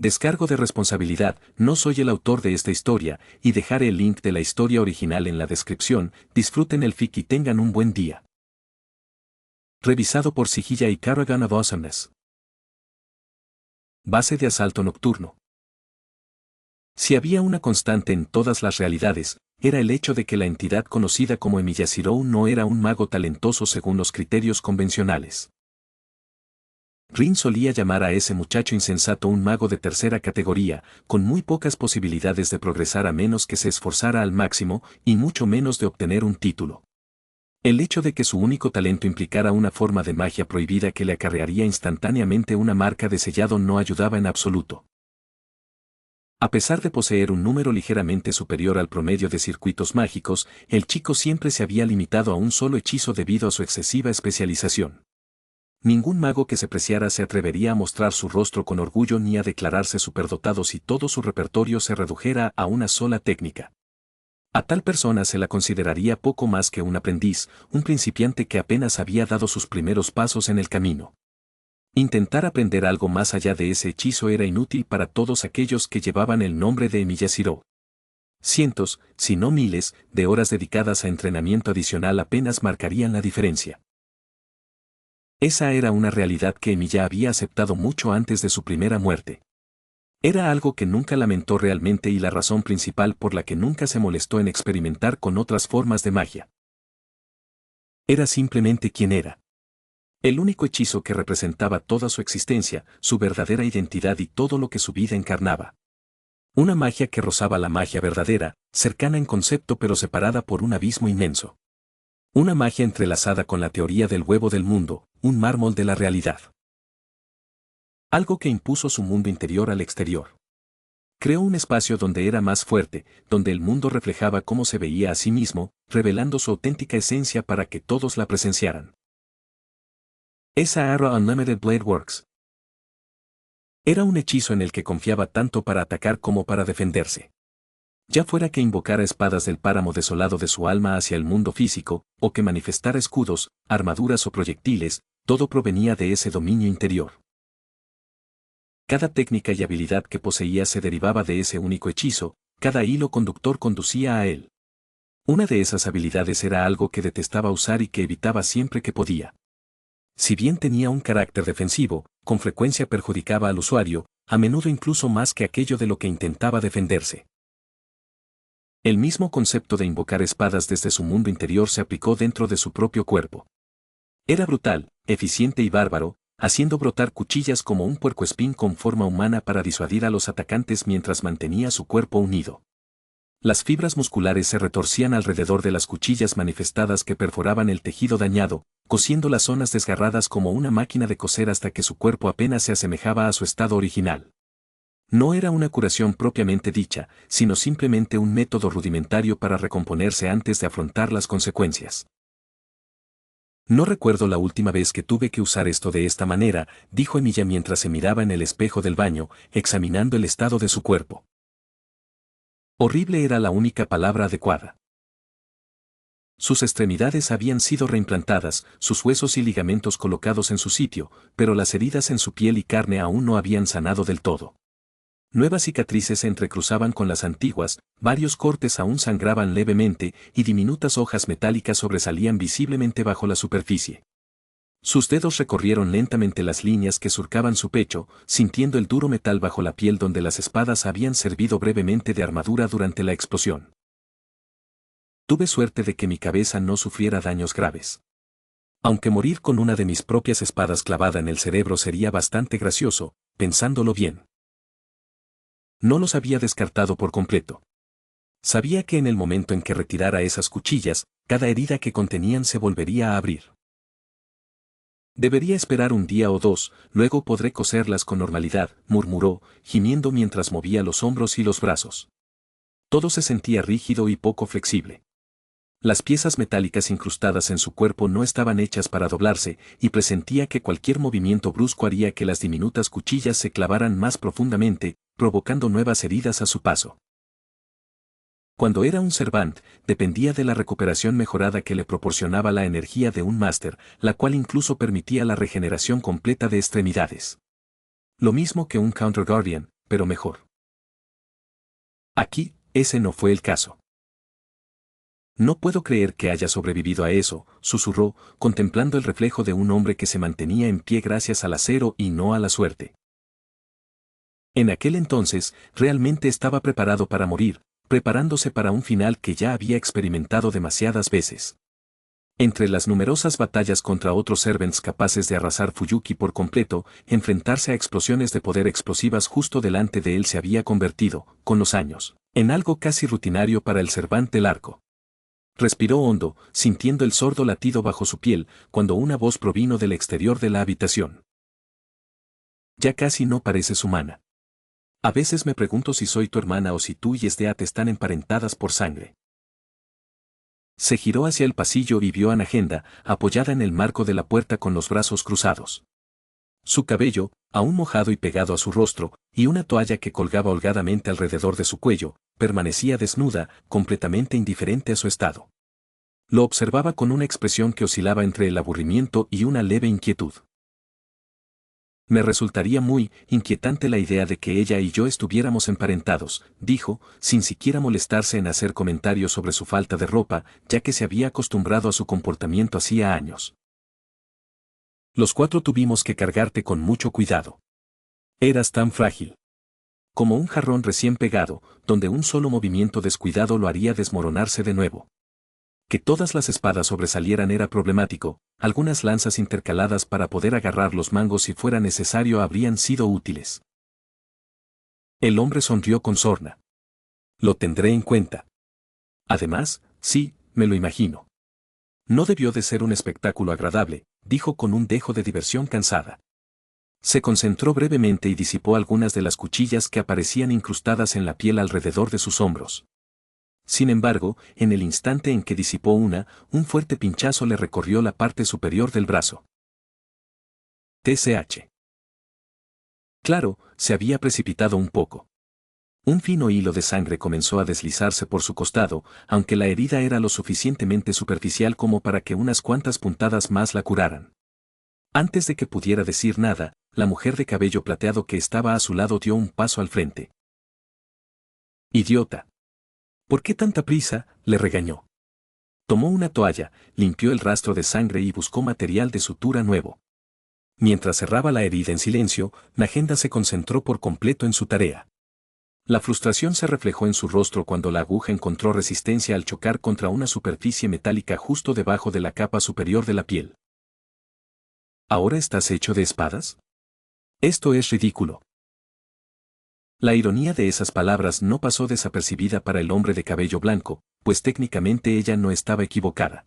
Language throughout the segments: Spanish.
Descargo de responsabilidad, no soy el autor de esta historia, y dejaré el link de la historia original en la descripción. Disfruten el fic y tengan un buen día. Revisado por Sigilla y Carragan of Awesomeness. Base de asalto nocturno. Si había una constante en todas las realidades, era el hecho de que la entidad conocida como Emilia Zero no era un mago talentoso según los criterios convencionales. Rin solía llamar a ese muchacho insensato un mago de tercera categoría, con muy pocas posibilidades de progresar a menos que se esforzara al máximo, y mucho menos de obtener un título. El hecho de que su único talento implicara una forma de magia prohibida que le acarrearía instantáneamente una marca de sellado no ayudaba en absoluto. A pesar de poseer un número ligeramente superior al promedio de circuitos mágicos, el chico siempre se había limitado a un solo hechizo debido a su excesiva especialización. Ningún mago que se preciara se atrevería a mostrar su rostro con orgullo ni a declararse superdotado si todo su repertorio se redujera a una sola técnica. A tal persona se la consideraría poco más que un aprendiz, un principiante que apenas había dado sus primeros pasos en el camino. Intentar aprender algo más allá de ese hechizo era inútil para todos aquellos que llevaban el nombre de Emilia Zero. Cientos, si no miles, de horas dedicadas a entrenamiento adicional apenas marcarían la diferencia. Esa era una realidad que Emilia había aceptado mucho antes de su primera muerte. Era algo que nunca lamentó realmente y la razón principal por la que nunca se molestó en experimentar con otras formas de magia. Era simplemente quien era. El único hechizo que representaba toda su existencia, su verdadera identidad y todo lo que su vida encarnaba. Una magia que rozaba la magia verdadera, cercana en concepto pero separada por un abismo inmenso. Una magia entrelazada con la teoría del huevo del mundo, un mármol de la realidad. Algo que impuso su mundo interior al exterior. Creó un espacio donde era más fuerte, donde el mundo reflejaba cómo se veía a sí mismo, revelando su auténtica esencia para que todos la presenciaran. Esa Arrow Unlimited Blade Works. Era un hechizo en el que confiaba tanto para atacar como para defenderse. Ya fuera que invocara espadas del páramo desolado de su alma hacia el mundo físico, o que manifestara escudos, armaduras o proyectiles, todo provenía de ese dominio interior. Cada técnica y habilidad que poseía se derivaba de ese único hechizo, cada hilo conductor conducía a él. Una de esas habilidades era algo que detestaba usar y que evitaba siempre que podía. Si bien tenía un carácter defensivo, con frecuencia perjudicaba al usuario, a menudo incluso más que aquello de lo que intentaba defenderse. El mismo concepto de invocar espadas desde su mundo interior se aplicó dentro de su propio cuerpo. Era brutal, eficiente y bárbaro, haciendo brotar cuchillas como un puercoespín con forma humana para disuadir a los atacantes mientras mantenía su cuerpo unido. Las fibras musculares se retorcían alrededor de las cuchillas manifestadas que perforaban el tejido dañado, cosiendo las zonas desgarradas como una máquina de coser hasta que su cuerpo apenas se asemejaba a su estado original. No era una curación propiamente dicha, sino simplemente un método rudimentario para recomponerse antes de afrontar las consecuencias. No recuerdo la última vez que tuve que usar esto de esta manera, dijo Emilia mientras se miraba en el espejo del baño, examinando el estado de su cuerpo. Horrible era la única palabra adecuada. Sus extremidades habían sido reimplantadas, sus huesos y ligamentos colocados en su sitio, pero las heridas en su piel y carne aún no habían sanado del todo. Nuevas cicatrices se entrecruzaban con las antiguas, varios cortes aún sangraban levemente y diminutas hojas metálicas sobresalían visiblemente bajo la superficie. Sus dedos recorrieron lentamente las líneas que surcaban su pecho, sintiendo el duro metal bajo la piel donde las espadas habían servido brevemente de armadura durante la explosión. Tuve suerte de que mi cabeza no sufriera daños graves. Aunque morir con una de mis propias espadas clavada en el cerebro sería bastante gracioso, pensándolo bien. No los había descartado por completo. Sabía que en el momento en que retirara esas cuchillas, cada herida que contenían se volvería a abrir. Debería esperar un día o dos, luego podré coserlas con normalidad, murmuró, gimiendo mientras movía los hombros y los brazos. Todo se sentía rígido y poco flexible. Las piezas metálicas incrustadas en su cuerpo no estaban hechas para doblarse, y presentía que cualquier movimiento brusco haría que las diminutas cuchillas se clavaran más profundamente, provocando nuevas heridas a su paso. Cuando era un servant, dependía de la recuperación mejorada que le proporcionaba la energía de un máster, la cual incluso permitía la regeneración completa de extremidades. Lo mismo que un Counter Guardian, pero mejor. Aquí, ese no fue el caso. No puedo creer que haya sobrevivido a eso, susurró, contemplando el reflejo de un hombre que se mantenía en pie gracias al acero y no a la suerte. En aquel entonces, realmente estaba preparado para morir, preparándose para un final que ya había experimentado demasiadas veces. Entre las numerosas batallas contra otros servants capaces de arrasar Fuyuki por completo, enfrentarse a explosiones de poder explosivas justo delante de él se había convertido, con los años, en algo casi rutinario para el servant del arco. Respiró hondo, sintiendo el sordo latido bajo su piel, cuando una voz provino del exterior de la habitación. Ya casi no pareces humana. A veces me pregunto si soy tu hermana o si tú y Esdeat están emparentadas por sangre. Se giró hacia el pasillo y vio a Nagenda, apoyada en el marco de la puerta con los brazos cruzados. Su cabello, aún mojado y pegado a su rostro, y una toalla que colgaba holgadamente alrededor de su cuello, permanecía desnuda, completamente indiferente a su estado. Lo observaba con una expresión que oscilaba entre el aburrimiento y una leve inquietud. Me resultaría muy inquietante la idea de que ella y yo estuviéramos emparentados, dijo, sin siquiera molestarse en hacer comentarios sobre su falta de ropa, ya que se había acostumbrado a su comportamiento hacía años. Los cuatro tuvimos que cargarte con mucho cuidado. Eras tan frágil. Como un jarrón recién pegado, donde un solo movimiento descuidado lo haría desmoronarse de nuevo. Que todas las espadas sobresalieran era problemático, algunas lanzas intercaladas para poder agarrar los mangos si fuera necesario habrían sido útiles. El hombre sonrió con sorna. Lo tendré en cuenta. Además, sí, me lo imagino. No debió de ser un espectáculo agradable, dijo con un dejo de diversión cansada. Se concentró brevemente y disipó algunas de las cuchillas que aparecían incrustadas en la piel alrededor de sus hombros. Sin embargo, en el instante en que disipó un fuerte pinchazo le recorrió la parte superior del brazo. TCH. Claro, se había precipitado un poco. Un fino hilo de sangre comenzó a deslizarse por su costado, aunque la herida era lo suficientemente superficial como para que unas cuantas puntadas más la curaran. Antes de que pudiera decir nada, la mujer de cabello plateado que estaba a su lado dio un paso al frente. «Idiota. ¿Por qué tanta prisa?», le regañó. Tomó una toalla, limpió el rastro de sangre y buscó material de sutura nuevo. Mientras cerraba la herida en silencio, Nagenda se concentró por completo en su tarea. La frustración se reflejó en su rostro cuando la aguja encontró resistencia al chocar contra una superficie metálica justo debajo de la capa superior de la piel. ¿Ahora estás hecho de espadas? Esto es ridículo. La ironía de esas palabras no pasó desapercibida para el hombre de cabello blanco, pues técnicamente ella no estaba equivocada.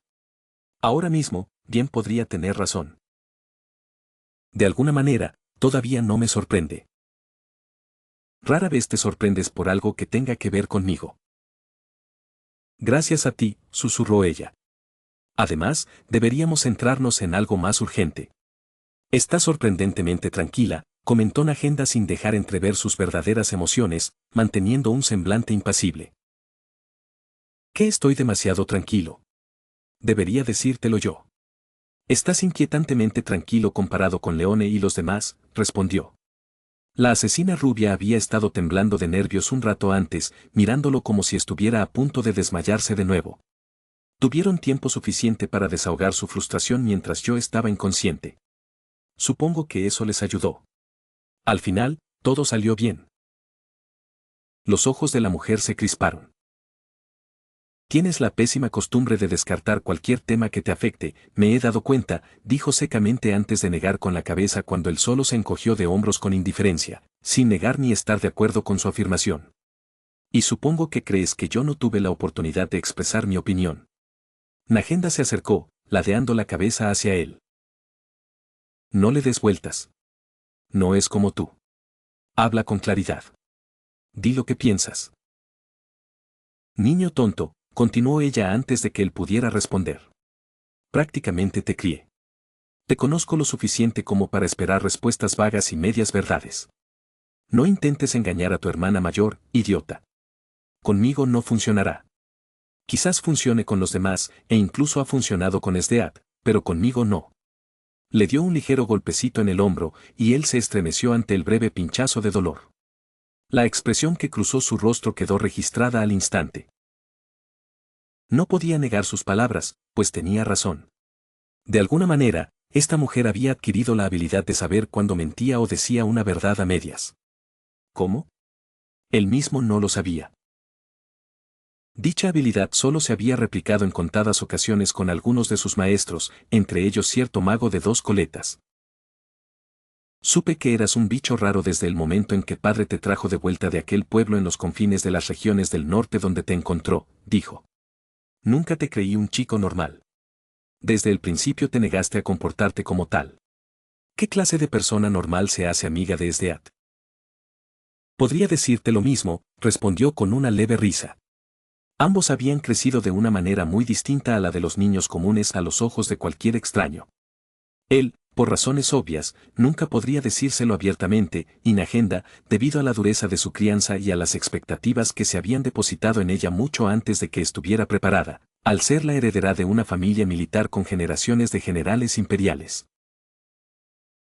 Ahora mismo, bien podría tener razón. De alguna manera, todavía no me sorprende. Rara vez te sorprendes por algo que tenga que ver conmigo. Gracias a ti, susurró ella. Además, deberíamos centrarnos en algo más urgente. Está sorprendentemente tranquila, comentó Nagenda sin dejar entrever sus verdaderas emociones, manteniendo un semblante impasible. ¿Qué estoy demasiado tranquilo? Debería decírtelo yo. Estás inquietantemente tranquilo comparado con Leone y los demás, respondió. La asesina rubia había estado temblando de nervios un rato antes, mirándolo como si estuviera a punto de desmayarse de nuevo. Tuvieron tiempo suficiente para desahogar su frustración mientras yo estaba inconsciente. Supongo que eso les ayudó. Al final, todo salió bien. Los ojos de la mujer se crisparon. Tienes la pésima costumbre de descartar cualquier tema que te afecte, me he dado cuenta, dijo secamente antes de negar con la cabeza cuando él solo se encogió de hombros con indiferencia, sin negar ni estar de acuerdo con su afirmación. Y supongo que crees que yo no tuve la oportunidad de expresar mi opinión. Nagenda se acercó, ladeando la cabeza hacia él. No le des vueltas. No es como tú. Habla con claridad. Di lo que piensas. Niño tonto, continuó ella antes de que él pudiera responder. Prácticamente te crié. Te conozco lo suficiente como para esperar respuestas vagas y medias verdades. No intentes engañar a tu hermana mayor, idiota. Conmigo no funcionará. Quizás funcione con los demás, e incluso ha funcionado con Esdeat, pero conmigo no. Le dio un ligero golpecito en el hombro, y él se estremeció ante el breve pinchazo de dolor. La expresión que cruzó su rostro quedó registrada al instante. No podía negar sus palabras, pues tenía razón. De alguna manera, esta mujer había adquirido la habilidad de saber cuándo mentía o decía una verdad a medias. ¿Cómo? Él mismo no lo sabía. Dicha habilidad solo se había replicado en contadas ocasiones con algunos de sus maestros, entre ellos cierto mago de 2 coletas. Supe que eras un bicho raro desde el momento en que padre te trajo de vuelta de aquel pueblo en los confines de las regiones del norte donde te encontró, dijo. Nunca te creí un chico normal. Desde el principio te negaste a comportarte como tal. ¿Qué clase de persona normal se hace amiga de Sdeat? Podría decirte lo mismo, respondió con una leve risa. Ambos habían crecido de una manera muy distinta a la de los niños comunes a los ojos de cualquier extraño. Él, por razones obvias, nunca podría decírselo abiertamente, Nagenda, debido a la dureza de su crianza y a las expectativas que se habían depositado en ella mucho antes de que estuviera preparada, al ser la heredera de una familia militar con generaciones de generales imperiales.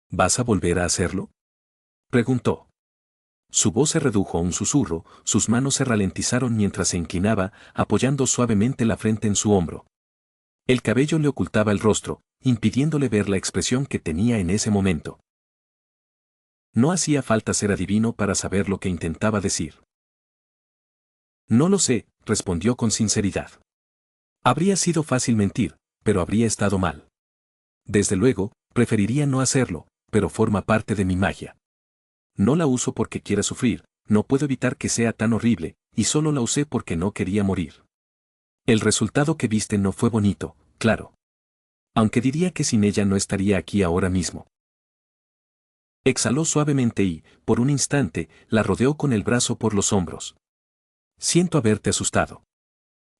¿Vas a volver a hacerlo? Preguntó. Su voz se redujo a un susurro, sus manos se ralentizaron mientras se inclinaba, apoyando suavemente la frente en su hombro. El cabello le ocultaba el rostro, impidiéndole ver la expresión que tenía en ese momento. No hacía falta ser adivino para saber lo que intentaba decir. No lo sé, respondió con sinceridad. Habría sido fácil mentir, pero habría estado mal. Desde luego, preferiría no hacerlo, pero forma parte de mi magia. No la uso porque quiera sufrir, no puedo evitar que sea tan horrible, y solo la usé porque no quería morir. El resultado que viste no fue bonito, claro. Aunque diría que sin ella no estaría aquí ahora mismo. Exhaló suavemente y, por un instante, la rodeó con el brazo por los hombros. Siento haberte asustado.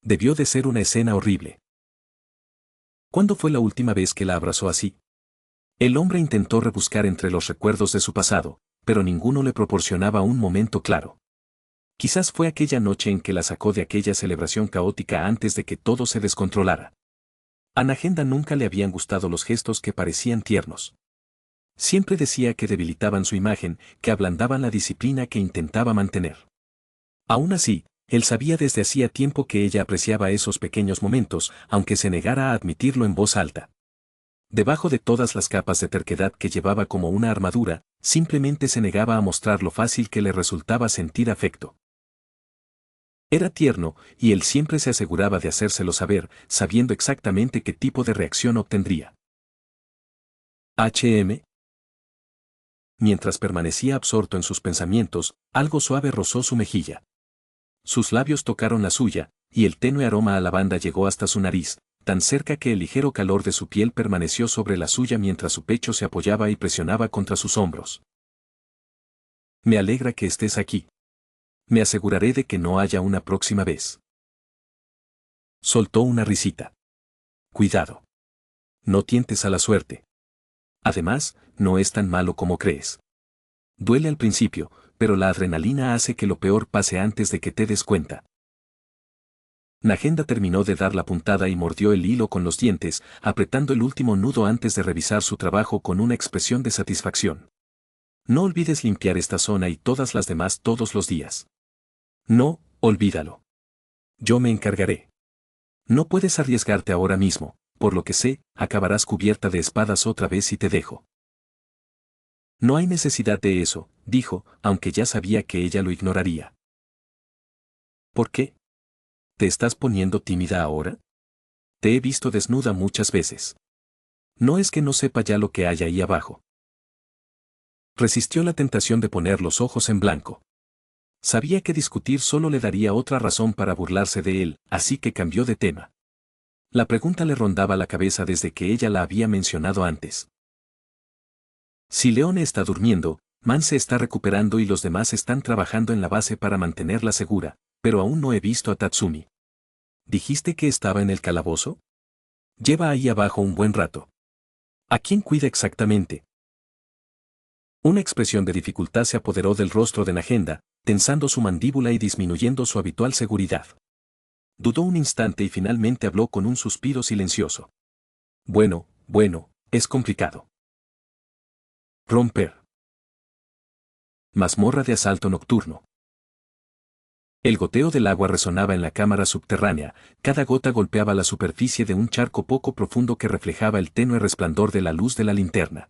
Debió de ser una escena horrible. ¿Cuándo fue la última vez que la abrazó así? El hombre intentó rebuscar entre los recuerdos de su pasado, pero ninguno le proporcionaba un momento claro. Quizás fue aquella noche en que la sacó de aquella celebración caótica antes de que todo se descontrolara. A Nagenda nunca le habían gustado los gestos que parecían tiernos. Siempre decía que debilitaban su imagen, que ablandaban la disciplina que intentaba mantener. Aún así, él sabía desde hacía tiempo que ella apreciaba esos pequeños momentos, aunque se negara a admitirlo en voz alta. Debajo de todas las capas de terquedad que llevaba como una armadura, simplemente se negaba a mostrar lo fácil que le resultaba sentir afecto. Era tierno, y él siempre se aseguraba de hacérselo saber, sabiendo exactamente qué tipo de reacción obtendría. HM. Mientras permanecía absorto en sus pensamientos, algo suave rozó su mejilla. Sus labios tocaron la suya, y el tenue aroma a lavanda llegó hasta su nariz, tan cerca que el ligero calor de su piel permaneció sobre la suya mientras su pecho se apoyaba y presionaba contra sus hombros. Me alegra que estés aquí. Me aseguraré de que no haya una próxima vez. Soltó una risita. Cuidado. No tientes a la suerte. Además, no es tan malo como crees. Duele al principio, pero la adrenalina hace que lo peor pase antes de que te des cuenta. Nagenda terminó de dar la puntada y mordió el hilo con los dientes, apretando el último nudo antes de revisar su trabajo con una expresión de satisfacción. No olvides limpiar esta zona y todas las demás todos los días. No, olvídalo. Yo me encargaré. No puedes arriesgarte ahora mismo, por lo que sé, acabarás cubierta de espadas otra vez si te dejo. No hay necesidad de eso, dijo, aunque ya sabía que ella lo ignoraría. ¿Por qué? ¿Te estás poniendo tímida ahora? Te he visto desnuda muchas veces. No es que no sepa ya lo que hay ahí abajo. Resistió la tentación de poner los ojos en blanco. Sabía que discutir solo le daría otra razón para burlarse de él, así que cambió de tema. La pregunta le rondaba la cabeza desde que ella la había mencionado antes. Si Leone está durmiendo, Man se está recuperando y los demás están trabajando en la base para mantenerla segura, pero aún no he visto a Tatsumi. ¿Dijiste que estaba en el calabozo? Lleva ahí abajo un buen rato. ¿A quién cuida exactamente? Una expresión de dificultad se apoderó del rostro de Nagenda, tensando su mandíbula y disminuyendo su habitual seguridad. Dudó un instante y finalmente habló con un suspiro silencioso. Bueno, es complicado. Romper. Mazmorra de asalto nocturno. El goteo del agua resonaba en la cámara subterránea, cada gota golpeaba la superficie de un charco poco profundo que reflejaba el tenue resplandor de la luz de la linterna.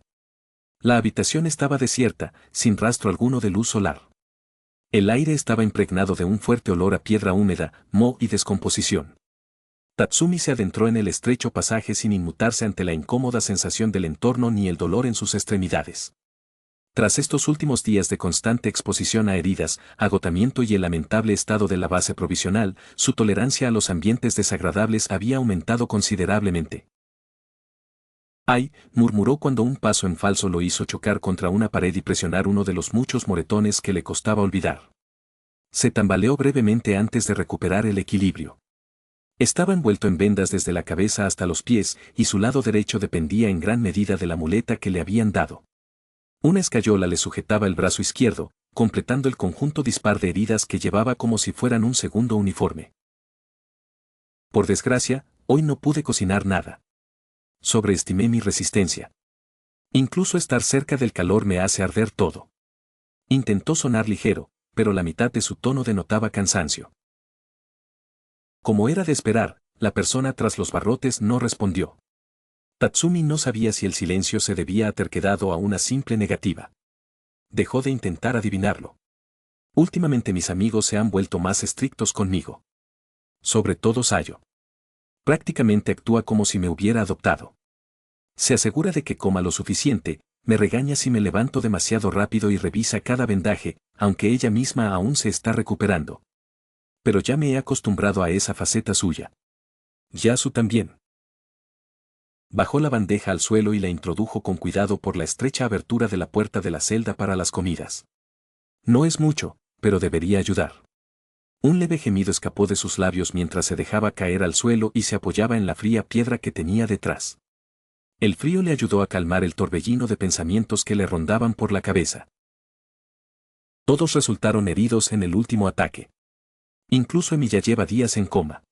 La habitación estaba desierta, sin rastro alguno de luz solar. El aire estaba impregnado de un fuerte olor a piedra húmeda, moho y descomposición. Tatsumi se adentró en el estrecho pasaje sin inmutarse ante la incómoda sensación del entorno ni el dolor en sus extremidades. Tras estos últimos días de constante exposición a heridas, agotamiento y el lamentable estado de la base provisional, su tolerancia a los ambientes desagradables había aumentado considerablemente. ¡Ay!, murmuró cuando un paso en falso lo hizo chocar contra una pared y presionar uno de los muchos moretones que le costaba olvidar. Se tambaleó brevemente antes de recuperar el equilibrio. Estaba envuelto en vendas desde la cabeza hasta los pies y su lado derecho dependía en gran medida de la muleta que le habían dado. Una escayola le sujetaba el brazo izquierdo, completando el conjunto dispar de heridas que llevaba como si fueran un segundo uniforme. Por desgracia, hoy no pude cocinar nada. Sobreestimé mi resistencia. Incluso estar cerca del calor me hace arder todo. Intentó sonar ligero, pero la mitad de su tono denotaba cansancio. Como era de esperar, la persona tras los barrotes no respondió. Tatsumi no sabía si el silencio se debía a terquedad o a una simple negativa. Dejó de intentar adivinarlo. Últimamente mis amigos se han vuelto más estrictos conmigo. Sobre todo Sayo. Prácticamente actúa como si me hubiera adoptado. Se asegura de que coma lo suficiente, me regaña si me levanto demasiado rápido y revisa cada vendaje, aunque ella misma aún se está recuperando. Pero ya me he acostumbrado a esa faceta suya. Yasu también. Bajó la bandeja al suelo y la introdujo con cuidado por la estrecha abertura de la puerta de la celda para las comidas. No es mucho, pero debería ayudar. Un leve gemido escapó de sus labios mientras se dejaba caer al suelo y se apoyaba en la fría piedra que tenía detrás. El frío le ayudó a calmar el torbellino de pensamientos que le rondaban por la cabeza. Todos resultaron heridos en el último ataque. Incluso Emilia lleva días en coma.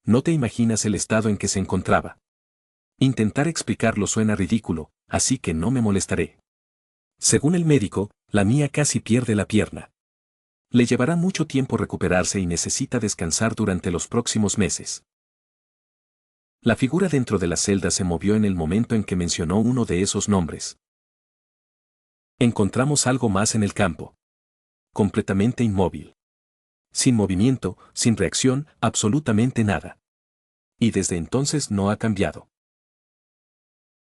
No te imaginas el estado en que se encontraba. Intentar explicarlo suena ridículo, así que no me molestaré. Según el médico, la mía casi pierde la pierna. Le llevará mucho tiempo recuperarse y necesita descansar durante los próximos meses. La figura dentro de la celda se movió en el momento en que mencionó uno de esos nombres. Encontramos algo más en el campo. Completamente inmóvil. Sin movimiento, sin reacción, absolutamente nada. Y desde entonces no ha cambiado.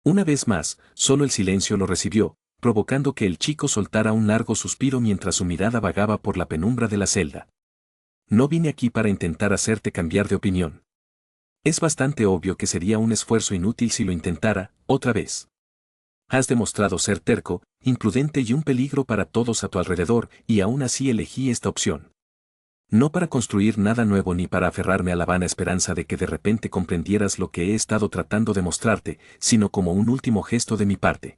Una vez más, solo el silencio lo recibió, provocando que el chico soltara un largo suspiro mientras su mirada vagaba por la penumbra de la celda. No vine aquí para intentar hacerte cambiar de opinión. Es bastante obvio que sería un esfuerzo inútil si lo intentara, otra vez. Has demostrado ser terco, imprudente y un peligro para todos a tu alrededor, y aún así elegí esta opción. No para construir nada nuevo ni para aferrarme a la vana esperanza de que de repente comprendieras lo que he estado tratando de mostrarte, sino como un último gesto de mi parte.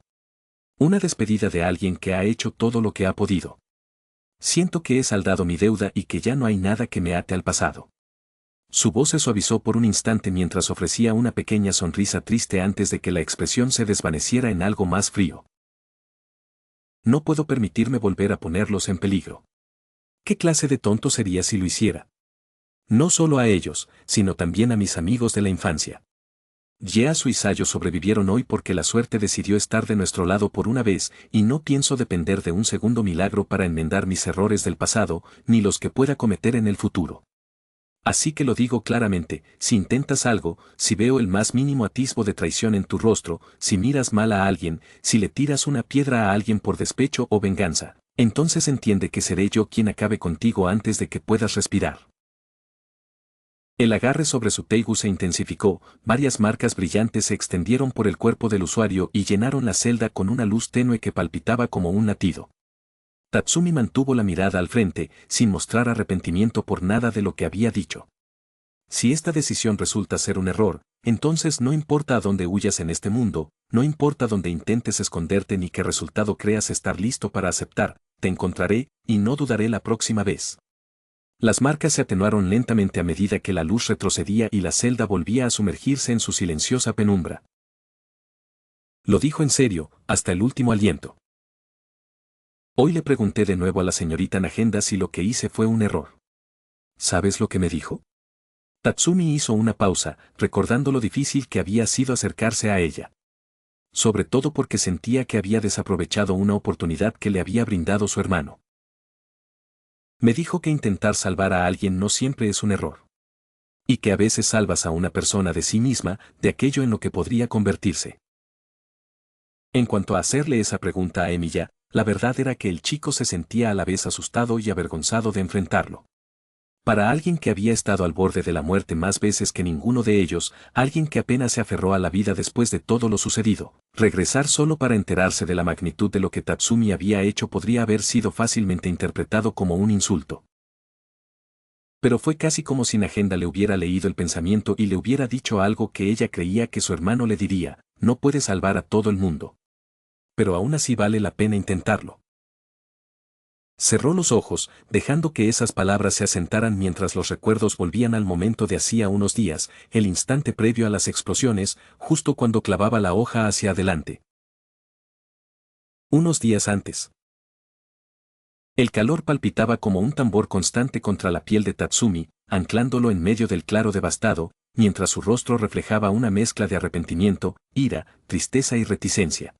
Una despedida de alguien que ha hecho todo lo que ha podido. Siento que he saldado mi deuda y que ya no hay nada que me ate al pasado. Su voz se suavizó por un instante mientras ofrecía una pequeña sonrisa triste antes de que la expresión se desvaneciera en algo más frío. No puedo permitirme volver a ponerlos en peligro. ¿Qué clase de tonto sería si lo hiciera? No solo a ellos, sino también a mis amigos de la infancia. Yasu y Sayo sobrevivieron hoy porque la suerte decidió estar de nuestro lado por una vez, y no pienso depender de un segundo milagro para enmendar mis errores del pasado, ni los que pueda cometer en el futuro. Así que lo digo claramente, si intentas algo, si veo el más mínimo atisbo de traición en tu rostro, si miras mal a alguien, si le tiras una piedra a alguien por despecho o venganza, entonces entiende que seré yo quien acabe contigo antes de que puedas respirar. El agarre sobre su teigu se intensificó, varias marcas brillantes se extendieron por el cuerpo del usuario y llenaron la celda con una luz tenue que palpitaba como un latido. Tatsumi mantuvo la mirada al frente, sin mostrar arrepentimiento por nada de lo que había dicho. Si esta decisión resulta ser un error, entonces no importa a dónde huyas en este mundo, no importa dónde intentes esconderte ni qué resultado creas estar listo para aceptar, te encontraré, y no dudaré la próxima vez. Las marcas se atenuaron lentamente a medida que la luz retrocedía y la celda volvía a sumergirse en su silenciosa penumbra. Lo dijo en serio, hasta el último aliento. Hoy le pregunté de nuevo a la señorita Nagenda si lo que hice fue un error. ¿Sabes lo que me dijo? Tatsumi hizo una pausa, recordando lo difícil que había sido acercarse a ella. Sobre todo porque sentía que había desaprovechado una oportunidad que le había brindado su hermano. Me dijo que intentar salvar a alguien no siempre es un error. Y que a veces salvas a una persona de sí misma, de aquello en lo que podría convertirse. En cuanto a hacerle esa pregunta a Emilia, la verdad era que el chico se sentía a la vez asustado y avergonzado de enfrentarlo. Para alguien que había estado al borde de la muerte más veces que ninguno de ellos, alguien que apenas se aferró a la vida después de todo lo sucedido, regresar solo para enterarse de la magnitud de lo que Tatsumi había hecho podría haber sido fácilmente interpretado como un insulto. Pero fue casi como si Nagenda le hubiera leído el pensamiento y le hubiera dicho algo que ella creía que su hermano le diría: no puedes salvar a todo el mundo. Pero aún así vale la pena intentarlo. Cerró los ojos, dejando que esas palabras se asentaran mientras los recuerdos volvían al momento de hacía unos días, el instante previo a las explosiones, justo cuando clavaba la hoja hacia adelante. Unos días antes. El calor palpitaba como un tambor constante contra la piel de Tatsumi, anclándolo en medio del claro devastado, mientras su rostro reflejaba una mezcla de arrepentimiento, ira, tristeza y reticencia.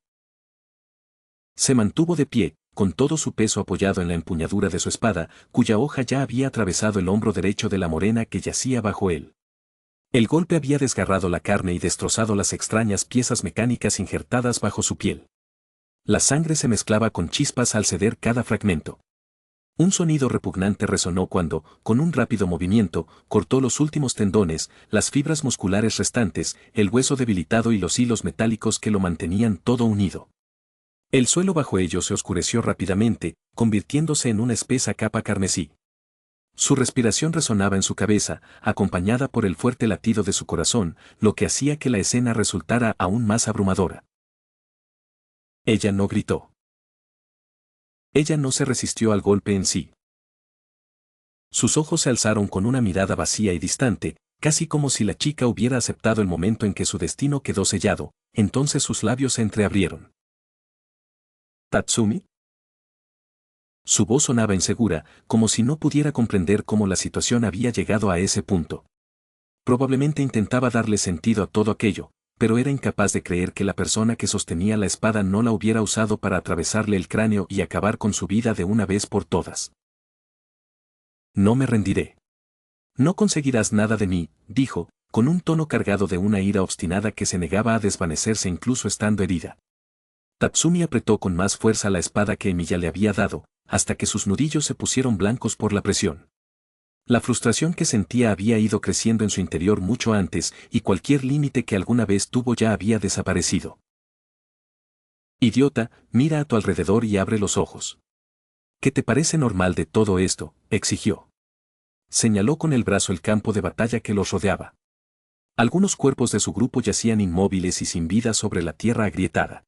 Se mantuvo de pie, con todo su peso apoyado en la empuñadura de su espada, cuya hoja ya había atravesado el hombro derecho de la morena que yacía bajo él. El golpe había desgarrado la carne y destrozado las extrañas piezas mecánicas injertadas bajo su piel. La sangre se mezclaba con chispas al ceder cada fragmento. Un sonido repugnante resonó cuando, con un rápido movimiento, cortó los últimos tendones, las fibras musculares restantes, el hueso debilitado y los hilos metálicos que lo mantenían todo unido. El suelo bajo ellos se oscureció rápidamente, convirtiéndose en una espesa capa carmesí. Su respiración resonaba en su cabeza, acompañada por el fuerte latido de su corazón, lo que hacía que la escena resultara aún más abrumadora. Ella no gritó. Ella no se resistió al golpe en sí. Sus ojos se alzaron con una mirada vacía y distante, casi como si la chica hubiera aceptado el momento en que su destino quedó sellado, entonces sus labios se entreabrieron. ¿Tatsumi? Su voz sonaba insegura, como si no pudiera comprender cómo la situación había llegado a ese punto. Probablemente intentaba darle sentido a todo aquello, pero era incapaz de creer que la persona que sostenía la espada no la hubiera usado para atravesarle el cráneo y acabar con su vida de una vez por todas. No me rendiré. No conseguirás nada de mí, dijo, con un tono cargado de una ira obstinada que se negaba a desvanecerse incluso estando herida. Tatsumi apretó con más fuerza la espada que Emilia le había dado, hasta que sus nudillos se pusieron blancos por la presión. La frustración que sentía había ido creciendo en su interior mucho antes, y cualquier límite que alguna vez tuvo ya había desaparecido. Idiota, mira a tu alrededor y abre los ojos. ¿Qué te parece normal de todo esto?, exigió. Señaló con el brazo el campo de batalla que los rodeaba. Algunos cuerpos de su grupo yacían inmóviles y sin vida sobre la tierra agrietada.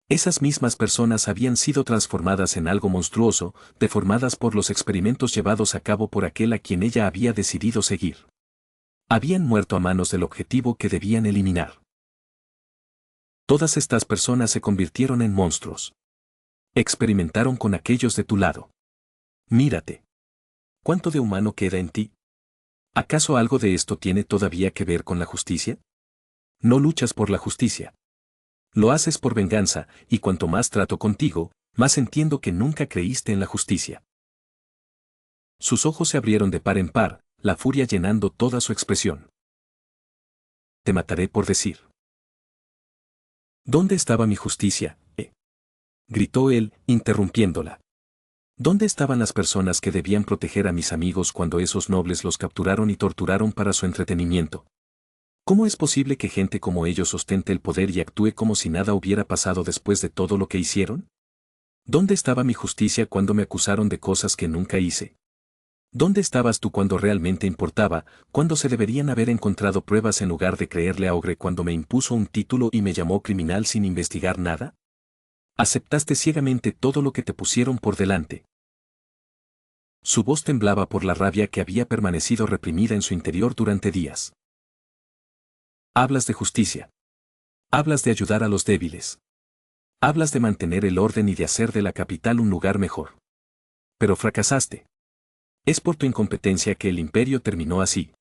Esas mismas personas habían sido transformadas en algo monstruoso, deformadas por los experimentos llevados a cabo por aquel a quien ella había decidido seguir. Habían muerto a manos del objetivo que debían eliminar. Todas estas personas se convirtieron en monstruos. Experimentaron con aquellos de tu lado. Mírate. ¿Cuánto de humano queda en ti? ¿Acaso algo de esto tiene todavía que ver con la justicia? No luchas por la justicia. Lo haces por venganza, y cuanto más trato contigo, más entiendo que nunca creíste en la justicia. Sus ojos se abrieron de par en par, la furia llenando toda su expresión. Te mataré por decir. ¿Dónde estaba mi justicia, gritó él, interrumpiéndola. ¿Dónde estaban las personas que debían proteger a mis amigos cuando esos nobles los capturaron y torturaron para su entretenimiento? ¿Cómo es posible que gente como ellos ostente el poder y actúe como si nada hubiera pasado después de todo lo que hicieron? ¿Dónde estaba mi justicia cuando me acusaron de cosas que nunca hice? ¿Dónde estabas tú cuando realmente importaba, cuando se deberían haber encontrado pruebas en lugar de creerle a Ogre cuando me impuso un título y me llamó criminal sin investigar nada? Aceptaste ciegamente todo lo que te pusieron por delante. Su voz temblaba por la rabia que había permanecido reprimida en su interior durante días. Hablas de justicia. Hablas de ayudar a los débiles. Hablas de mantener el orden y de hacer de la capital un lugar mejor. Pero fracasaste. Es por tu incompetencia que el imperio terminó así.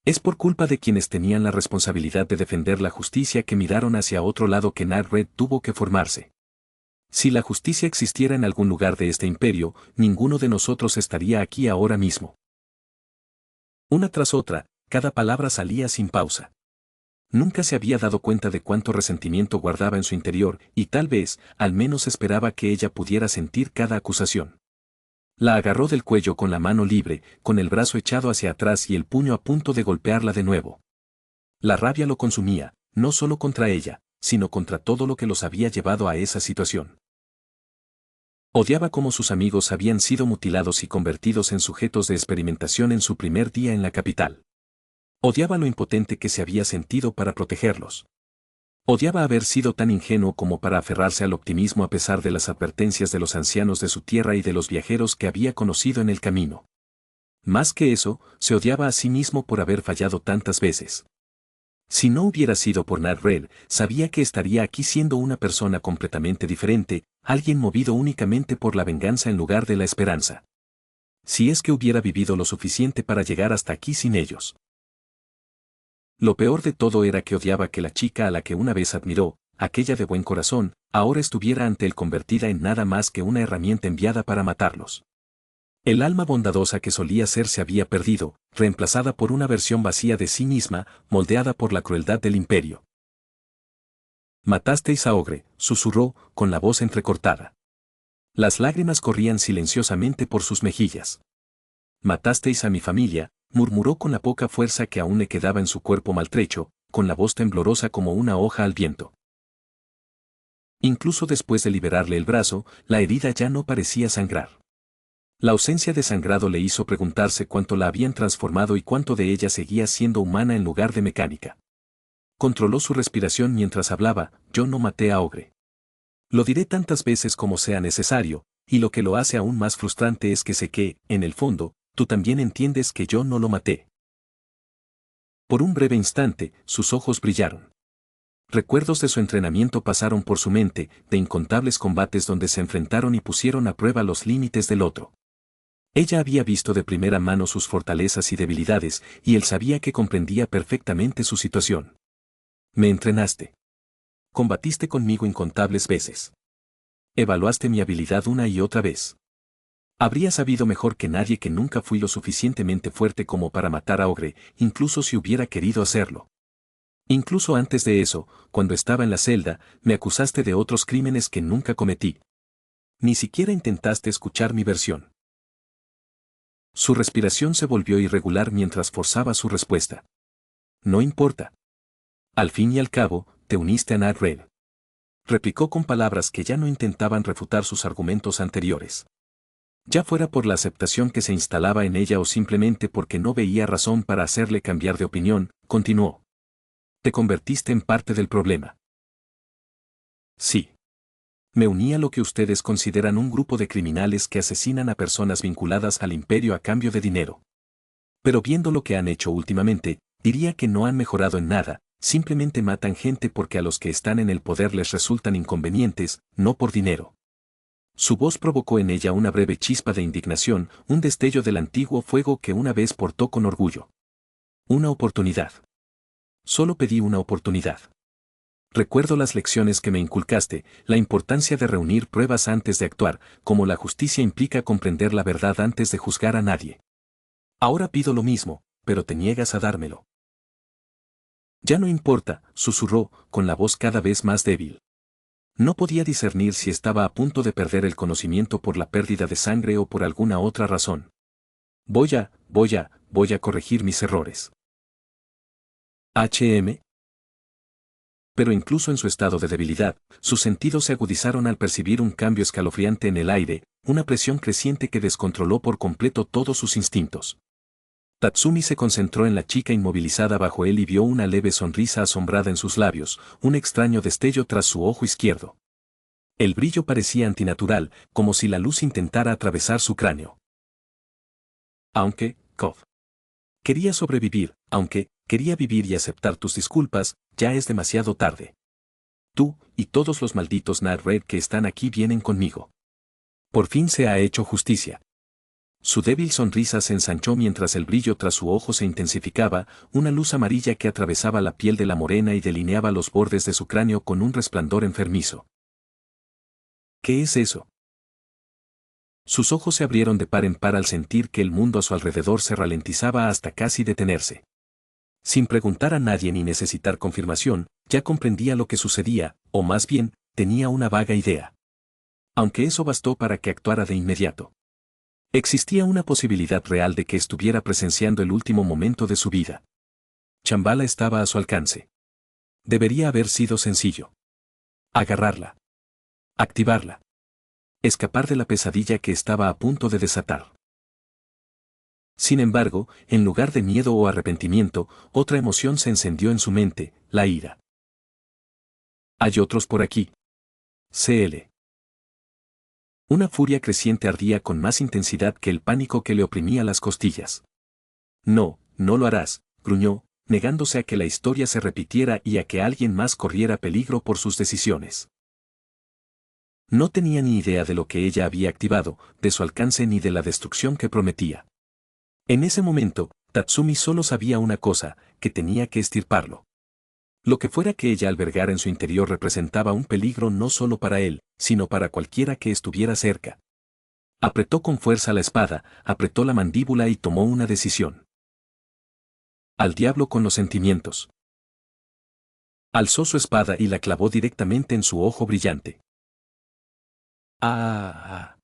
Es por culpa de quienes tenían la responsabilidad de defender la justicia que miraron hacia otro lado que Nared tuvo que formarse. Si la justicia existiera en algún lugar de este imperio, ninguno de nosotros estaría aquí ahora mismo. Una tras otra, cada palabra salía sin pausa. Nunca se había dado cuenta de cuánto resentimiento guardaba en su interior, y tal vez, al menos esperaba que ella pudiera sentir cada acusación. La agarró del cuello con la mano libre, con el brazo echado hacia atrás y el puño a punto de golpearla de nuevo. La rabia lo consumía, no solo contra ella, sino contra todo lo que los había llevado a esa situación. Odiaba cómo sus amigos habían sido mutilados y convertidos en sujetos de experimentación en su primer día en la capital. Odiaba lo impotente que se había sentido para protegerlos. Odiaba haber sido tan ingenuo como para aferrarse al optimismo a pesar de las advertencias de los ancianos de su tierra y de los viajeros que había conocido en el camino. Más que eso, se odiaba a sí mismo por haber fallado tantas veces. Si no hubiera sido por Nared, sabía que estaría aquí siendo una persona completamente diferente, alguien movido únicamente por la venganza en lugar de la esperanza. Si es que hubiera vivido lo suficiente para llegar hasta aquí sin ellos. Lo peor de todo era que odiaba que la chica a la que una vez admiró, aquella de buen corazón, ahora estuviera ante él convertida en nada más que una herramienta enviada para matarlos. El alma bondadosa que solía ser se había perdido, reemplazada por una versión vacía de sí misma, moldeada por la crueldad del imperio. Matasteis a Ogre, susurró, con la voz entrecortada. Las lágrimas corrían silenciosamente por sus mejillas. Matasteis a mi familia, murmuró con la poca fuerza que aún le quedaba en su cuerpo maltrecho, con la voz temblorosa como una hoja al viento. Incluso después de liberarle el brazo, la herida ya no parecía sangrar. La ausencia de sangrado le hizo preguntarse cuánto la habían transformado y cuánto de ella seguía siendo humana en lugar de mecánica. Controló su respiración mientras hablaba, yo no maté a Ogre. Lo diré tantas veces como sea necesario, y lo que lo hace aún más frustrante es que sé que, en el fondo, tú también entiendes que yo no lo maté. Por un breve instante, sus ojos brillaron. Recuerdos de su entrenamiento pasaron por su mente, de incontables combates donde se enfrentaron y pusieron a prueba los límites del otro. Ella había visto de primera mano sus fortalezas y debilidades, y él sabía que comprendía perfectamente su situación. Me entrenaste. Combatiste conmigo incontables veces. Evaluaste mi habilidad una y otra vez. Habría sabido mejor que nadie que nunca fui lo suficientemente fuerte como para matar a Ogre, incluso si hubiera querido hacerlo. Incluso antes de eso, cuando estaba en la celda, me acusaste de otros crímenes que nunca cometí. Ni siquiera intentaste escuchar mi versión. Su respiración se volvió irregular mientras forzaba su respuesta. No importa. Al fin y al cabo, te uniste a Nared. Replicó con palabras que ya no intentaban refutar sus argumentos anteriores. Ya fuera por la aceptación que se instalaba en ella o simplemente porque no veía razón para hacerle cambiar de opinión, continuó. Te convertiste en parte del problema. Sí. Me uní a lo que ustedes consideran un grupo de criminales que asesinan a personas vinculadas al imperio a cambio de dinero. Pero viendo lo que han hecho últimamente, diría que no han mejorado en nada, simplemente matan gente porque a los que están en el poder les resultan inconvenientes, no por dinero. Su voz provocó en ella una breve chispa de indignación, un destello del antiguo fuego que una vez portó con orgullo. Una oportunidad. Solo pedí una oportunidad. Recuerdo las lecciones que me inculcaste, la importancia de reunir pruebas antes de actuar, como la justicia implica comprender la verdad antes de juzgar a nadie. Ahora pido lo mismo, pero te niegas a dármelo. Ya no importa, susurró, con la voz cada vez más débil. No podía discernir si estaba a punto de perder el conocimiento por la pérdida de sangre o por alguna otra razón. Voy a corregir mis errores. HM. Pero incluso en su estado de debilidad, sus sentidos se agudizaron al percibir un cambio escalofriante en el aire, una presión creciente que descontroló por completo todos sus instintos. Tatsumi se concentró en la chica inmovilizada bajo él y vio una leve sonrisa asombrada en sus labios, un extraño destello tras su ojo izquierdo. El brillo parecía antinatural, como si la luz intentara atravesar su cráneo. Aunque, Kov. Quería sobrevivir, aunque, quería vivir y aceptar tus disculpas, ya es demasiado tarde. Tú, y todos los malditos Red que están aquí vienen conmigo. Por fin se ha hecho justicia. Su débil sonrisa se ensanchó mientras el brillo tras su ojo se intensificaba, una luz amarilla que atravesaba la piel de la morena y delineaba los bordes de su cráneo con un resplandor enfermizo. ¿Qué es eso? Sus ojos se abrieron de par en par al sentir que el mundo a su alrededor se ralentizaba hasta casi detenerse. Sin preguntar a nadie ni necesitar confirmación, ya comprendía lo que sucedía, o más bien, tenía una vaga idea. Aunque eso bastó para que actuara de inmediato. Existía una posibilidad real de que estuviera presenciando el último momento de su vida. Shambhala estaba a su alcance. Debería haber sido sencillo. Agarrarla. Activarla. Escapar de la pesadilla que estaba a punto de desatar. Sin embargo, en lugar de miedo o arrepentimiento, otra emoción se encendió en su mente, la ira. Hay otros por aquí. CL. Una furia creciente ardía con más intensidad que el pánico que le oprimía las costillas. No, no lo harás, gruñó, negándose a que la historia se repitiera y a que alguien más corriera peligro por sus decisiones. No tenía ni idea de lo que ella había activado, de su alcance ni de la destrucción que prometía. En ese momento, Tatsumi solo sabía una cosa, que tenía que extirparlo. Lo que fuera que ella albergara en su interior representaba un peligro no solo para él, sino para cualquiera que estuviera cerca. Apretó con fuerza la espada, apretó la mandíbula y tomó una decisión. Al diablo con los sentimientos. Alzó su espada y la clavó directamente en su ojo brillante. ¡Ah!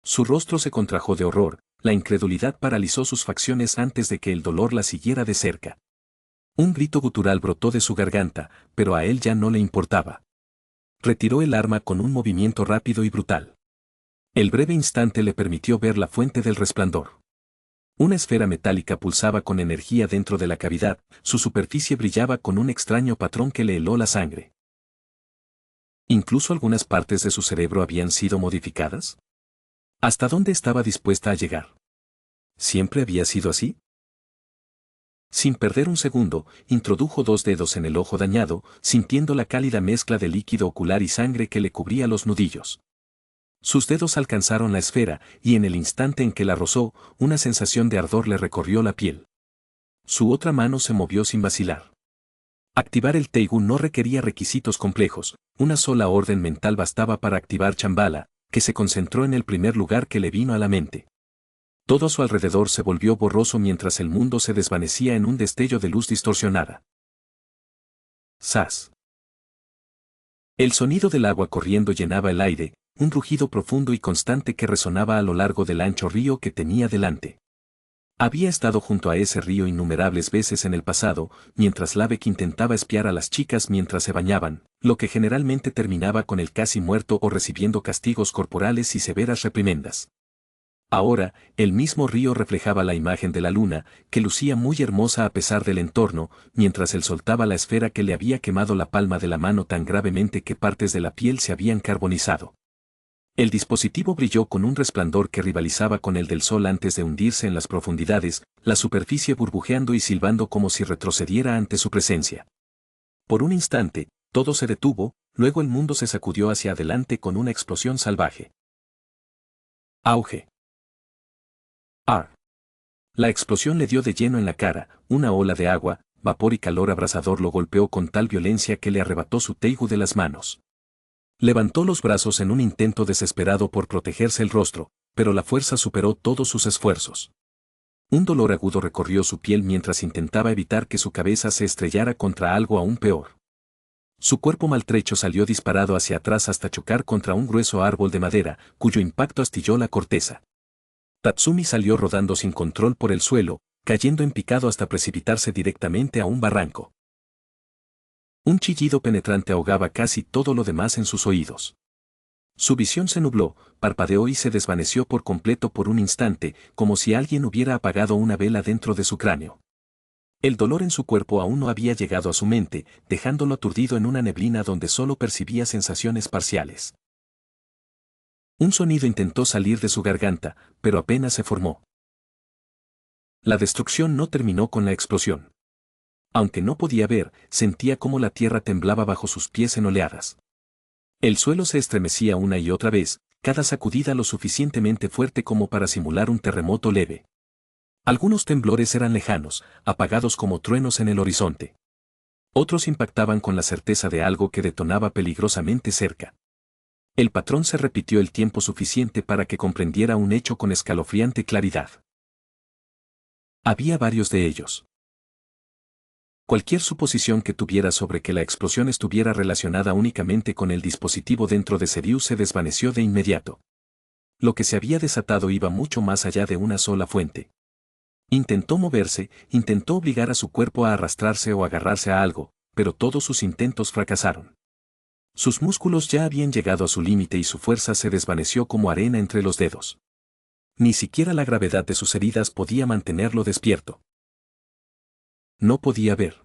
Su rostro se contrajo de horror, la incredulidad paralizó sus facciones antes de que el dolor la siguiera de cerca. Un grito gutural brotó de su garganta, pero a él ya no le importaba. Retiró el arma con un movimiento rápido y brutal. El breve instante le permitió ver la fuente del resplandor. Una esfera metálica pulsaba con energía dentro de la cavidad, su superficie brillaba con un extraño patrón que le heló la sangre. ¿Incluso algunas partes de su cerebro habían sido modificadas? ¿Hasta dónde estaba dispuesta a llegar? ¿Siempre había sido así? Sin perder un segundo, introdujo 2 dedos en el ojo dañado, sintiendo la cálida mezcla de líquido ocular y sangre que le cubría los nudillos. Sus dedos alcanzaron la esfera, y en el instante en que la rozó, una sensación de ardor le recorrió la piel. Su otra mano se movió sin vacilar. Activar el Teigu no requería requisitos complejos, una sola orden mental bastaba para activar Shambhala, que se concentró en el primer lugar que le vino a la mente. Todo a su alrededor se volvió borroso mientras el mundo se desvanecía en un destello de luz distorsionada. ¡Sas! El sonido del agua corriendo llenaba el aire, un rugido profundo y constante que resonaba a lo largo del ancho río que tenía delante. Había estado junto a ese río innumerables veces en el pasado, mientras Lavek intentaba espiar a las chicas mientras se bañaban, lo que generalmente terminaba con el casi muerto o recibiendo castigos corporales y severas reprimendas. Ahora, el mismo río reflejaba la imagen de la luna, que lucía muy hermosa a pesar del entorno, mientras él soltaba la esfera que le había quemado la palma de la mano tan gravemente que partes de la piel se habían carbonizado. El dispositivo brilló con un resplandor que rivalizaba con el del sol antes de hundirse en las profundidades, la superficie burbujeando y silbando como si retrocediera ante su presencia. Por un instante, todo se detuvo, luego el mundo se sacudió hacia adelante con una explosión salvaje. Auge. ¡Ah! La explosión le dio de lleno en la cara, una ola de agua, vapor y calor abrasador lo golpeó con tal violencia que le arrebató su Teigu de las manos. Levantó los brazos en un intento desesperado por protegerse el rostro, pero la fuerza superó todos sus esfuerzos. Un dolor agudo recorrió su piel mientras intentaba evitar que su cabeza se estrellara contra algo aún peor. Su cuerpo maltrecho salió disparado hacia atrás hasta chocar contra un grueso árbol de madera, cuyo impacto astilló la corteza. Tatsumi salió rodando sin control por el suelo, cayendo en picado hasta precipitarse directamente a un barranco. Un chillido penetrante ahogaba casi todo lo demás en sus oídos. Su visión se nubló, parpadeó y se desvaneció por completo por un instante, como si alguien hubiera apagado una vela dentro de su cráneo. El dolor en su cuerpo aún no había llegado a su mente, dejándolo aturdido en una neblina donde solo percibía sensaciones parciales. Un sonido intentó salir de su garganta, pero apenas se formó. La destrucción no terminó con la explosión. Aunque no podía ver, sentía cómo la tierra temblaba bajo sus pies en oleadas. El suelo se estremecía una y otra vez, cada sacudida lo suficientemente fuerte como para simular un terremoto leve. Algunos temblores eran lejanos, apagados como truenos en el horizonte. Otros impactaban con la certeza de algo que detonaba peligrosamente cerca. El patrón se repitió el tiempo suficiente para que comprendiera un hecho con escalofriante claridad. Había varios de ellos. Cualquier suposición que tuviera sobre que la explosión estuviera relacionada únicamente con el dispositivo dentro de Sirius se desvaneció de inmediato. Lo que se había desatado iba mucho más allá de una sola fuente. Intentó moverse, intentó obligar a su cuerpo a arrastrarse o agarrarse a algo, pero todos sus intentos fracasaron. Sus músculos ya habían llegado a su límite y su fuerza se desvaneció como arena entre los dedos. Ni siquiera la gravedad de sus heridas podía mantenerlo despierto. No podía ver.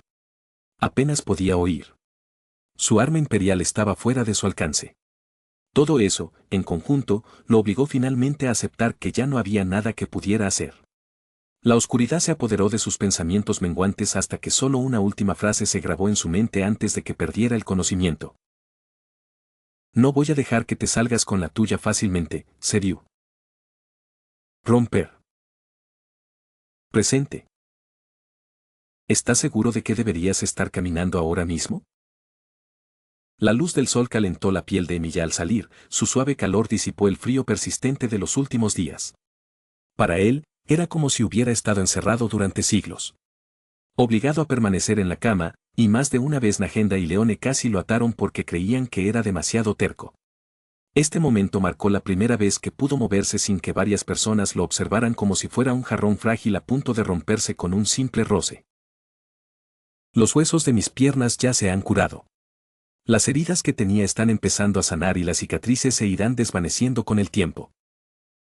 Apenas podía oír. Su arma imperial estaba fuera de su alcance. Todo eso, en conjunto, lo obligó finalmente a aceptar que ya no había nada que pudiera hacer. La oscuridad se apoderó de sus pensamientos menguantes hasta que solo una última frase se grabó en su mente antes de que perdiera el conocimiento. No voy a dejar que te salgas con la tuya fácilmente, Sirius. Romper. Presente. ¿Estás seguro de que deberías estar caminando ahora mismo? La luz del sol calentó la piel de Emilia al salir, su suave calor disipó el frío persistente de los últimos días. Para él, era como si hubiera estado encerrado durante siglos. Obligado a permanecer en la cama, y más de una vez Najenda y Leone casi lo ataron porque creían que era demasiado terco. Este momento marcó la primera vez que pudo moverse sin que varias personas lo observaran como si fuera un jarrón frágil a punto de romperse con un simple roce. Los huesos de mis piernas ya se han curado. Las heridas que tenía están empezando a sanar y las cicatrices se irán desvaneciendo con el tiempo.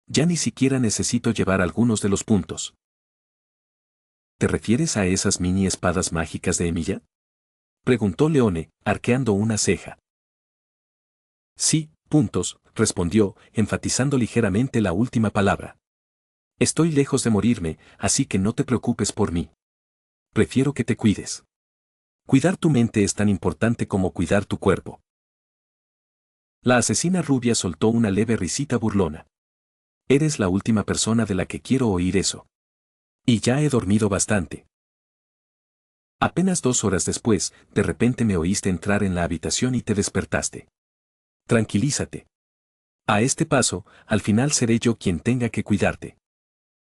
Ya ni siquiera necesito llevar algunos de los puntos. ¿Te refieres a esas mini espadas mágicas de Emilia? Preguntó Leone, arqueando una ceja. Sí, puntos, respondió, enfatizando ligeramente la última palabra. Estoy lejos de morirme, así que no te preocupes por mí. Prefiero que te cuides. Cuidar tu mente es tan importante como cuidar tu cuerpo. La asesina rubia soltó una leve risita burlona. Eres la última persona de la que quiero oír eso. Y ya he dormido bastante. Apenas 2 horas después, de repente me oíste entrar en la habitación y te despertaste. Tranquilízate. A este paso, al final seré yo quien tenga que cuidarte.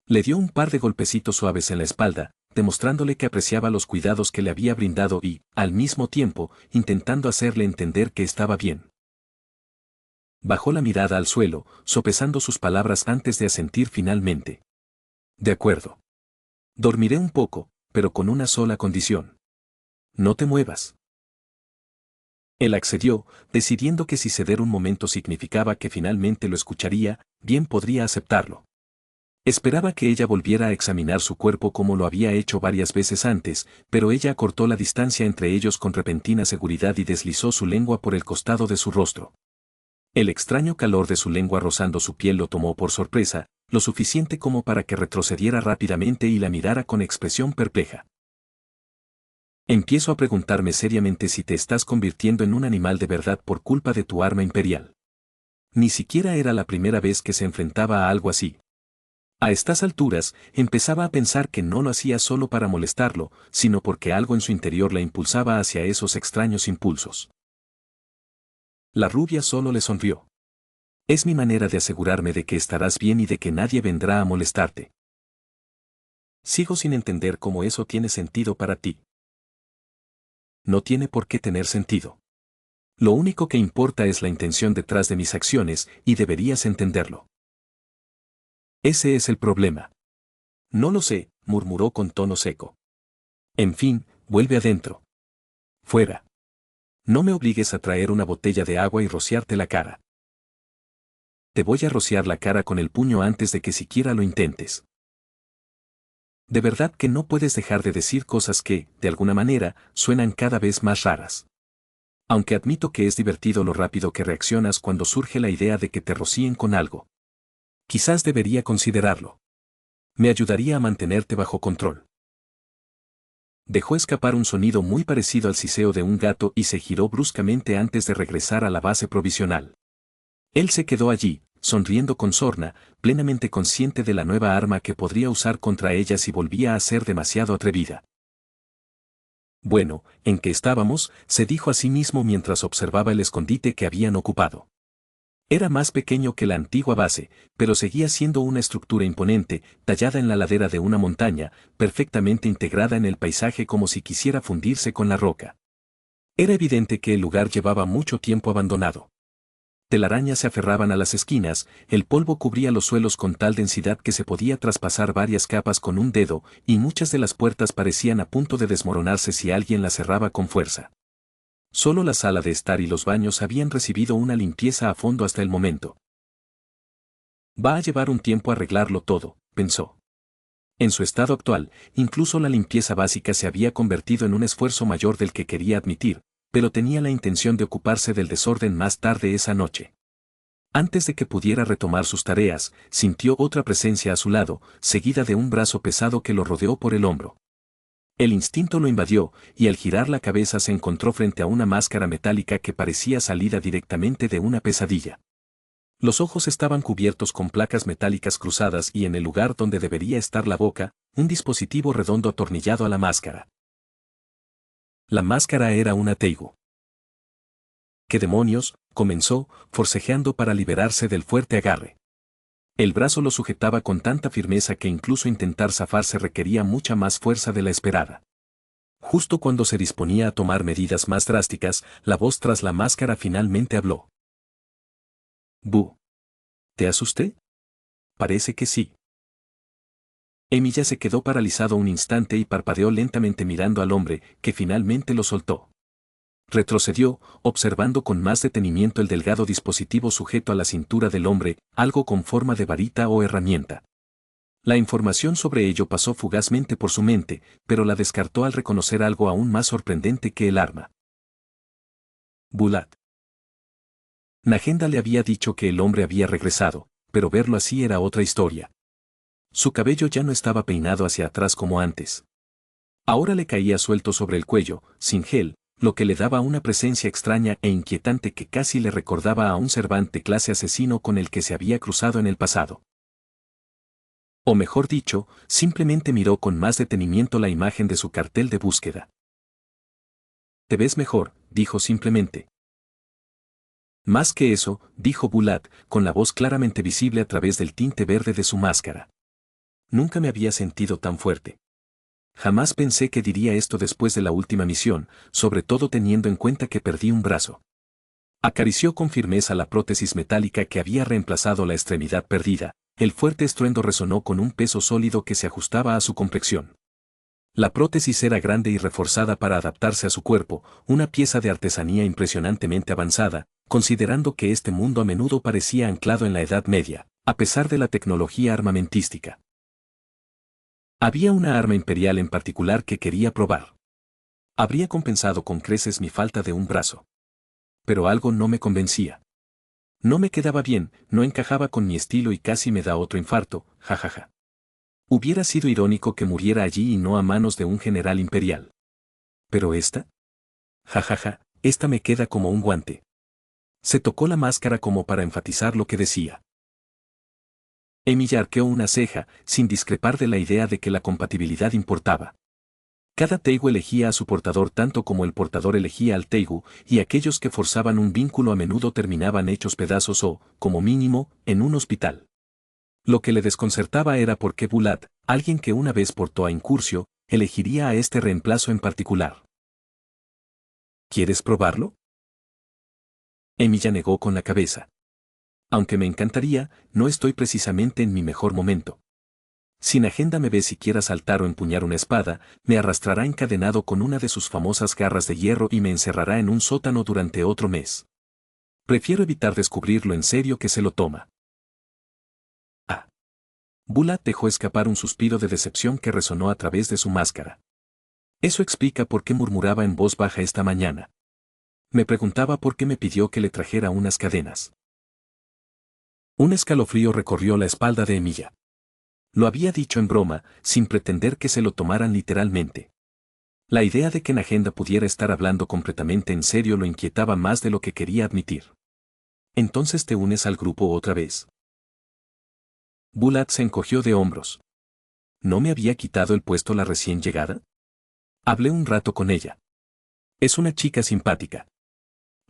Le dio un par de golpecitos suaves en la espalda, demostrándole que apreciaba los cuidados que le había brindado y, al mismo tiempo, intentando hacerle entender que estaba bien. Bajó la mirada al suelo, sopesando sus palabras antes de asentir finalmente. De acuerdo. Dormiré un poco, pero con una sola condición. No te muevas. Él accedió, decidiendo que si ceder un momento significaba que finalmente lo escucharía, bien podría aceptarlo. Esperaba que ella volviera a examinar su cuerpo como lo había hecho varias veces antes, pero ella acortó la distancia entre ellos con repentina seguridad y deslizó su lengua por el costado de su rostro. El extraño calor de su lengua rozando su piel lo tomó por sorpresa, lo suficiente como para que retrocediera rápidamente y la mirara con expresión perpleja. Empiezo a preguntarme seriamente si te estás convirtiendo en un animal de verdad por culpa de tu arma imperial. Ni siquiera era la primera vez que se enfrentaba a algo así. A estas alturas, empezaba a pensar que no lo hacía solo para molestarlo, sino porque algo en su interior la impulsaba hacia esos extraños impulsos. La rubia solo le sonrió. Es mi manera de asegurarme de que estarás bien y de que nadie vendrá a molestarte. Sigo sin entender cómo eso tiene sentido para ti. No tiene por qué tener sentido. Lo único que importa es la intención detrás de mis acciones, y deberías entenderlo. Ese es el problema. No lo sé, murmuró con tono seco. En fin, vuelve adentro. Fuera. No me obligues a traer una botella de agua y rociarte la cara. Te voy a rociar la cara con el puño antes de que siquiera lo intentes. De verdad que no puedes dejar de decir cosas que, de alguna manera, suenan cada vez más raras. Aunque admito que es divertido lo rápido que reaccionas cuando surge la idea de que te rocíen con algo. Quizás debería considerarlo. Me ayudaría a mantenerte bajo control. Dejó escapar un sonido muy parecido al siseo de un gato y se giró bruscamente antes de regresar a la base provisional. Él se quedó allí, sonriendo con sorna, plenamente consciente de la nueva arma que podría usar contra ella si volvía a ser demasiado atrevida. Bueno, ¿en qué estábamos?, se dijo a sí mismo mientras observaba el escondite que habían ocupado. Era más pequeño que la antigua base, pero seguía siendo una estructura imponente, tallada en la ladera de una montaña, perfectamente integrada en el paisaje como si quisiera fundirse con la roca. Era evidente que el lugar llevaba mucho tiempo abandonado. Telarañas se aferraban a las esquinas, el polvo cubría los suelos con tal densidad que se podía traspasar varias capas con un dedo, y muchas de las puertas parecían a punto de desmoronarse si alguien las cerraba con fuerza. Solo la sala de estar y los baños habían recibido una limpieza a fondo hasta el momento. Va a llevar un tiempo arreglarlo todo, pensó. En su estado actual, incluso la limpieza básica se había convertido en un esfuerzo mayor del que quería admitir, pero tenía la intención de ocuparse del desorden más tarde esa noche. Antes de que pudiera retomar sus tareas, sintió otra presencia a su lado, seguida de un brazo pesado que lo rodeó por el hombro. El instinto lo invadió, y al girar la cabeza se encontró frente a una máscara metálica que parecía salida directamente de una pesadilla. Los ojos estaban cubiertos con placas metálicas cruzadas y en el lugar donde debería estar la boca, un dispositivo redondo atornillado a la máscara. La máscara era una Teigu. ¿Qué demonios?, comenzó, forcejeando para liberarse del fuerte agarre. El brazo lo sujetaba con tanta firmeza que incluso intentar zafarse requería mucha más fuerza de la esperada. Justo cuando se disponía a tomar medidas más drásticas, la voz tras la máscara finalmente habló. «Bu. ¿Te asusté? Parece que sí». Emilia se quedó paralizado un instante y parpadeó lentamente mirando al hombre, que finalmente lo soltó. Retrocedió, observando con más detenimiento el delgado dispositivo sujeto a la cintura del hombre, algo con forma de varita o herramienta. La información sobre ello pasó fugazmente por su mente, pero la descartó al reconocer algo aún más sorprendente que el arma. Bulat. Nagenda le había dicho que el hombre había regresado, pero verlo así era otra historia. Su cabello ya no estaba peinado hacia atrás como antes. Ahora le caía suelto sobre el cuello, sin gel, lo que le daba una presencia extraña e inquietante que casi le recordaba a un Cervante clase asesino con el que se había cruzado en el pasado. O mejor dicho, simplemente miró con más detenimiento la imagen de su cartel de búsqueda. «Te ves mejor», dijo simplemente. Más que eso, dijo Bulat, con la voz claramente visible a través del tinte verde de su máscara. Nunca me había sentido tan fuerte. Jamás pensé que diría esto después de la última misión, sobre todo teniendo en cuenta que perdí un brazo. Acarició con firmeza la prótesis metálica que había reemplazado la extremidad perdida. El fuerte estruendo resonó con un peso sólido que se ajustaba a su complexión. La prótesis era grande y reforzada para adaptarse a su cuerpo, una pieza de artesanía impresionantemente avanzada, considerando que este mundo a menudo parecía anclado en la Edad Media, a pesar de la tecnología armamentística. Había una arma imperial en particular que quería probar. Habría compensado con creces mi falta de un brazo. Pero algo no me convencía. No me quedaba bien, no encajaba con mi estilo y casi me da otro infarto, jajaja. Hubiera sido irónico que muriera allí y no a manos de un general imperial. Pero esta, jajaja, esta me queda como un guante. Se tocó la máscara como para enfatizar lo que decía. Emilia arqueó una ceja, sin discrepar de la idea de que la compatibilidad importaba. Cada Teigu elegía a su portador tanto como el portador elegía al Teigu, y aquellos que forzaban un vínculo a menudo terminaban hechos pedazos o, como mínimo, en un hospital. Lo que le desconcertaba era por qué Bulat, alguien que una vez portó a Incursio, elegiría a este reemplazo en particular. ¿Quieres probarlo? Emilia negó con la cabeza. Aunque me encantaría, no estoy precisamente en mi mejor momento. Si Nagenda me ve siquiera saltar o empuñar una espada, me arrastrará encadenado con una de sus famosas garras de hierro y me encerrará en un sótano durante otro mes. Prefiero evitar descubrirlo en serio que se lo toma. Ah. Bulat dejó escapar un suspiro de decepción que resonó a través de su máscara. Eso explica por qué murmuraba en voz baja esta mañana. Me preguntaba por qué me pidió que le trajera unas cadenas. Un escalofrío recorrió la espalda de Emilia. Lo había dicho en broma, sin pretender que se lo tomaran literalmente. La idea de que Najenda pudiera estar hablando completamente en serio lo inquietaba más de lo que quería admitir. ¿Entonces te unes al grupo otra vez? Bulat se encogió de hombros. ¿No me había quitado el puesto la recién llegada? Hablé un rato con ella. Es una chica simpática.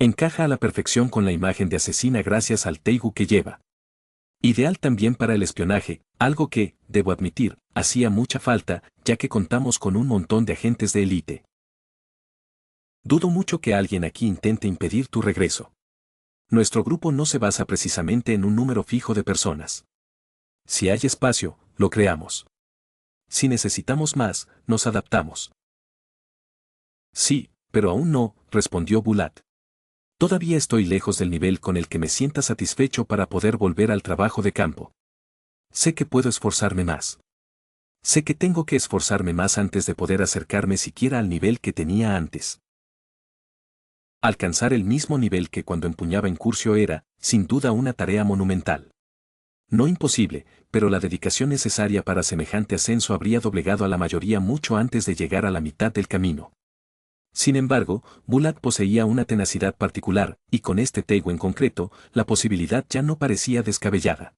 Encaja a la perfección con la imagen de asesina gracias al teigu que lleva. Ideal también para el espionaje, algo que, debo admitir, hacía mucha falta, ya que contamos con un montón de agentes de élite. Dudo mucho que alguien aquí intente impedir tu regreso. Nuestro grupo no se basa precisamente en un número fijo de personas. Si hay espacio, lo creamos. Si necesitamos más, nos adaptamos. Sí, pero aún no, respondió Bulat. Todavía estoy lejos del nivel con el que me sienta satisfecho para poder volver al trabajo de campo. Sé que puedo esforzarme más. Sé que tengo que esforzarme más antes de poder acercarme siquiera al nivel que tenía antes. Alcanzar el mismo nivel que cuando empuñaba en Curcio era, sin duda, una tarea monumental. No imposible, pero la dedicación necesaria para semejante ascenso habría doblegado a la mayoría mucho antes de llegar a la mitad del camino. Sin embargo, Bulat poseía una tenacidad particular, y con este teigu en concreto, la posibilidad ya no parecía descabellada.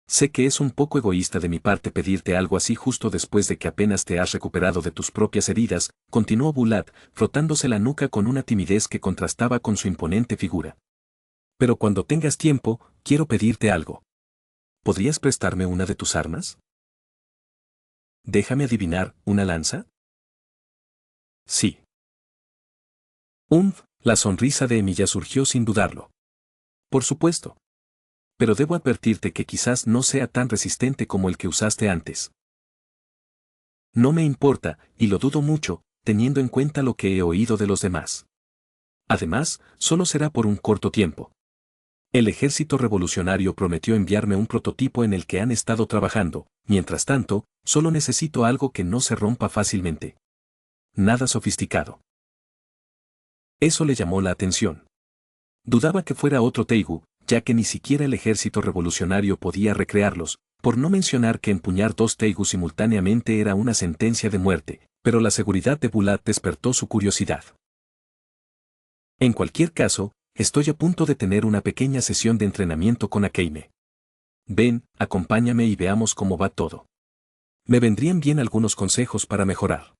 Sé que es un poco egoísta de mi parte pedirte algo así justo después de que apenas te has recuperado de tus propias heridas, continuó Bulat, frotándose la nuca con una timidez que contrastaba con su imponente figura. Pero cuando tengas tiempo, quiero pedirte algo. ¿Podrías prestarme una de tus armas? Déjame adivinar, ¿una lanza? Sí. La sonrisa de Emilia surgió sin dudarlo. Por supuesto. Pero debo advertirte que quizás no sea tan resistente como el que usaste antes. No me importa, y lo dudo mucho, teniendo en cuenta lo que he oído de los demás. Además, solo será por un corto tiempo. El ejército revolucionario prometió enviarme un prototipo en el que han estado trabajando, mientras tanto, solo necesito algo que no se rompa fácilmente. Nada sofisticado. Eso le llamó la atención. Dudaba que fuera otro teigu, ya que ni siquiera el ejército revolucionario podía recrearlos, por no mencionar que empuñar dos teigus simultáneamente era una sentencia de muerte, pero la seguridad de Bulat despertó su curiosidad. En cualquier caso, estoy a punto de tener una pequeña sesión de entrenamiento con Akeime. Ven, acompáñame y veamos cómo va todo. Me vendrían bien algunos consejos para mejorar.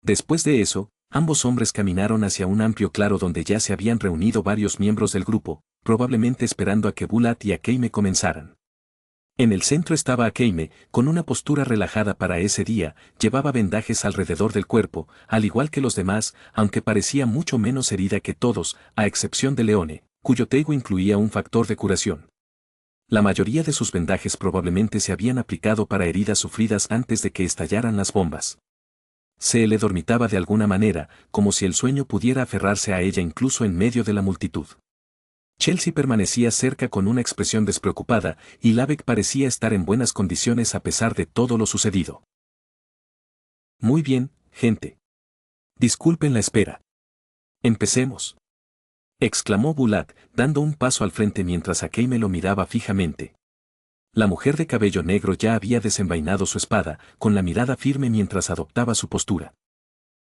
Después de eso, ambos hombres caminaron hacia un amplio claro donde ya se habían reunido varios miembros del grupo, probablemente esperando a que Bulat y Akeime comenzaran. En el centro estaba Akeime, con una postura relajada para ese día, llevaba vendajes alrededor del cuerpo, al igual que los demás, aunque parecía mucho menos herida que todos, a excepción de Leone, cuyo teigu incluía un factor de curación. La mayoría de sus vendajes probablemente se habían aplicado para heridas sufridas antes de que estallaran las bombas. Se le dormitaba de alguna manera, como si el sueño pudiera aferrarse a ella incluso en medio de la multitud. Chelsea permanecía cerca con una expresión despreocupada, y Lavec parecía estar en buenas condiciones a pesar de todo lo sucedido. Muy bien, gente. Disculpen la espera. Empecemos. Exclamó Bulat, dando un paso al frente mientras Akeime lo miraba fijamente. La mujer de cabello negro ya había desenvainado su espada, con la mirada firme mientras adoptaba su postura.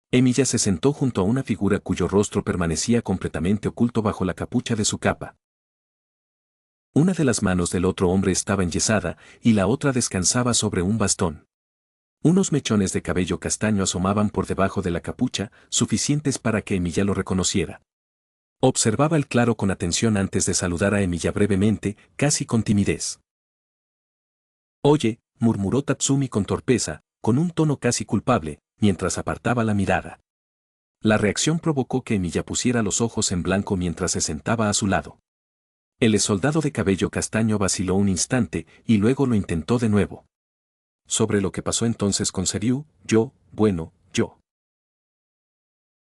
Emilia se sentó junto a una figura cuyo rostro permanecía completamente oculto bajo la capucha de su capa. Una de las manos del otro hombre estaba enyesada, y la otra descansaba sobre un bastón. Unos mechones de cabello castaño asomaban por debajo de la capucha, suficientes para que Emilia lo reconociera. Observaba el claro con atención antes de saludar a Emilia brevemente, casi con timidez. Oye, murmuró Tatsumi con torpeza, con un tono casi culpable, mientras apartaba la mirada. La reacción provocó que Emilia pusiera los ojos en blanco mientras se sentaba a su lado. El soldado de cabello castaño vaciló un instante y luego lo intentó de nuevo. Sobre lo que pasó entonces con Seryu, yo.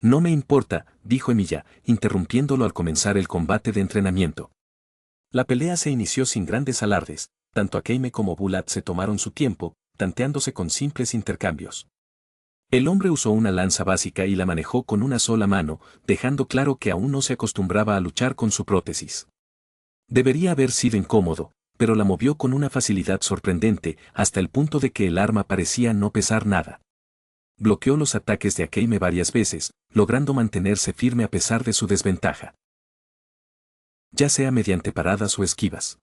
No me importa, dijo Emilia, interrumpiéndolo al comenzar el combate de entrenamiento. La pelea se inició sin grandes alardes, tanto Akeime como Bulat se tomaron su tiempo, tanteándose con simples intercambios. El hombre usó una lanza básica y la manejó con una sola mano, dejando claro que aún no se acostumbraba a luchar con su prótesis. Debería haber sido incómodo, pero la movió con una facilidad sorprendente, hasta el punto de que el arma parecía no pesar nada. bloqueó los ataques de Akeime varias veces, logrando mantenerse firme a pesar de su desventaja. Ya sea mediante paradas o esquivas.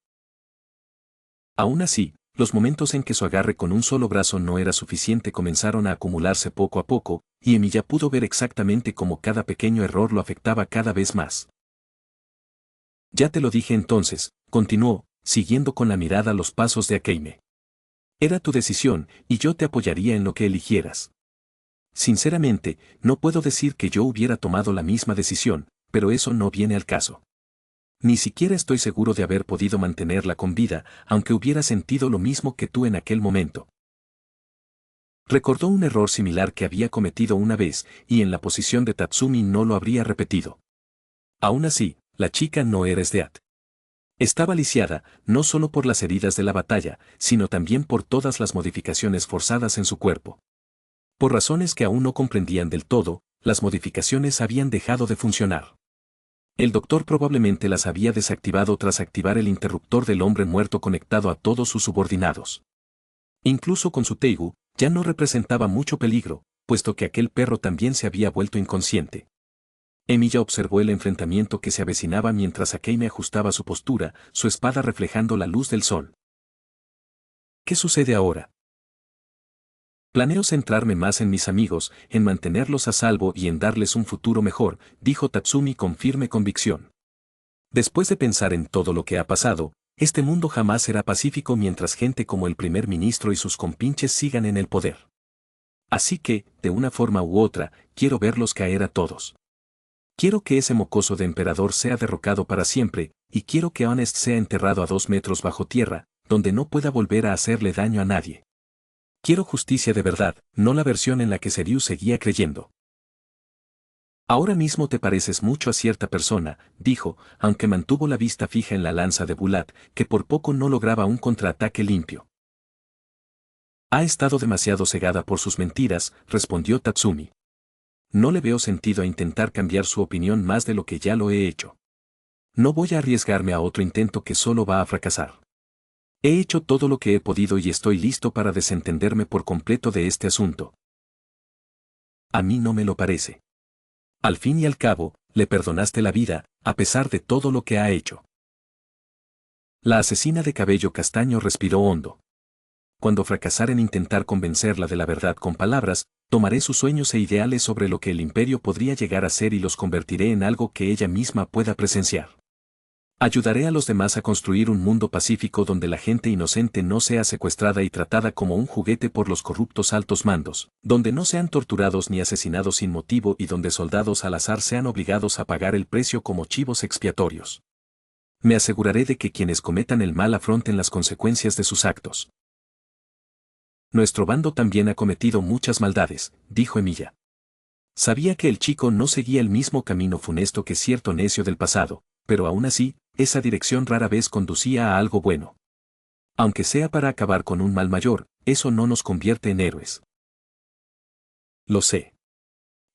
Aún así, los momentos en que su agarre con un solo brazo no era suficiente comenzaron a acumularse poco a poco, y Emilia pudo ver exactamente cómo cada pequeño error lo afectaba cada vez más. Ya te lo dije entonces, continuó, siguiendo con la mirada los pasos de Akeime. Era tu decisión, y yo te apoyaría en lo que eligieras. Sinceramente, no puedo decir que yo hubiera tomado la misma decisión, pero eso no viene al caso. Ni siquiera estoy seguro de haber podido mantenerla con vida, aunque hubiera sentido lo mismo que tú en aquel momento. Recordó un error similar que había cometido una vez, y en la posición de Tatsumi no lo habría repetido. Aún así, la chica no era Sdeat. Estaba lisiada, no solo por las heridas de la batalla, sino también por todas las modificaciones forzadas en su cuerpo. Por razones que aún no comprendían del todo, las modificaciones habían dejado de funcionar. El doctor probablemente las había desactivado tras activar el interruptor del hombre muerto conectado a todos sus subordinados. Incluso con su Teigu, ya no representaba mucho peligro, puesto que aquel perro también se había vuelto inconsciente. Emilia observó el enfrentamiento que se avecinaba mientras Akeime ajustaba su postura, su espada reflejando la luz del sol. ¿Qué sucede ahora? Planeo centrarme más en mis amigos, en mantenerlos a salvo y en darles un futuro mejor, dijo Tatsumi con firme convicción. Después de pensar en todo lo que ha pasado, este mundo jamás será pacífico mientras gente como el primer ministro y sus compinches sigan en el poder. Así que, de una forma u otra, quiero verlos caer a todos. Quiero que ese mocoso de emperador sea derrocado para siempre, y quiero que Honest sea enterrado a 2 metros bajo tierra, donde no pueda volver a hacerle daño a nadie. Quiero justicia de verdad, no la versión en la que Serious seguía creyendo. Ahora mismo te pareces mucho a cierta persona, dijo, aunque mantuvo la vista fija en la lanza de Bulat, que por poco no lograba un contraataque limpio. Ha estado demasiado cegada por sus mentiras, respondió Tatsumi. No le veo sentido a intentar cambiar su opinión más de lo que ya lo he hecho. No voy a arriesgarme a otro intento que solo va a fracasar. He hecho todo lo que he podido y estoy listo para desentenderme por completo de este asunto. A mí no me lo parece. Al fin y al cabo, le perdonaste la vida, a pesar de todo lo que ha hecho. La asesina de cabello castaño respiró hondo. Cuando fracasara en intentar convencerla de la verdad con palabras, tomaré sus sueños e ideales sobre lo que el imperio podría llegar a ser y los convertiré en algo que ella misma pueda presenciar. Ayudaré a los demás a construir un mundo pacífico donde la gente inocente no sea secuestrada y tratada como un juguete por los corruptos altos mandos, donde no sean torturados ni asesinados sin motivo y donde soldados al azar sean obligados a pagar el precio como chivos expiatorios. Me aseguraré de que quienes cometan el mal afronten las consecuencias de sus actos. Nuestro bando también ha cometido muchas maldades, dijo Emilia. Sabía que el chico no seguía el mismo camino funesto que cierto necio del pasado, pero aún así, esa dirección rara vez conducía a algo bueno. Aunque sea para acabar con un mal mayor, eso no nos convierte en héroes. Lo sé.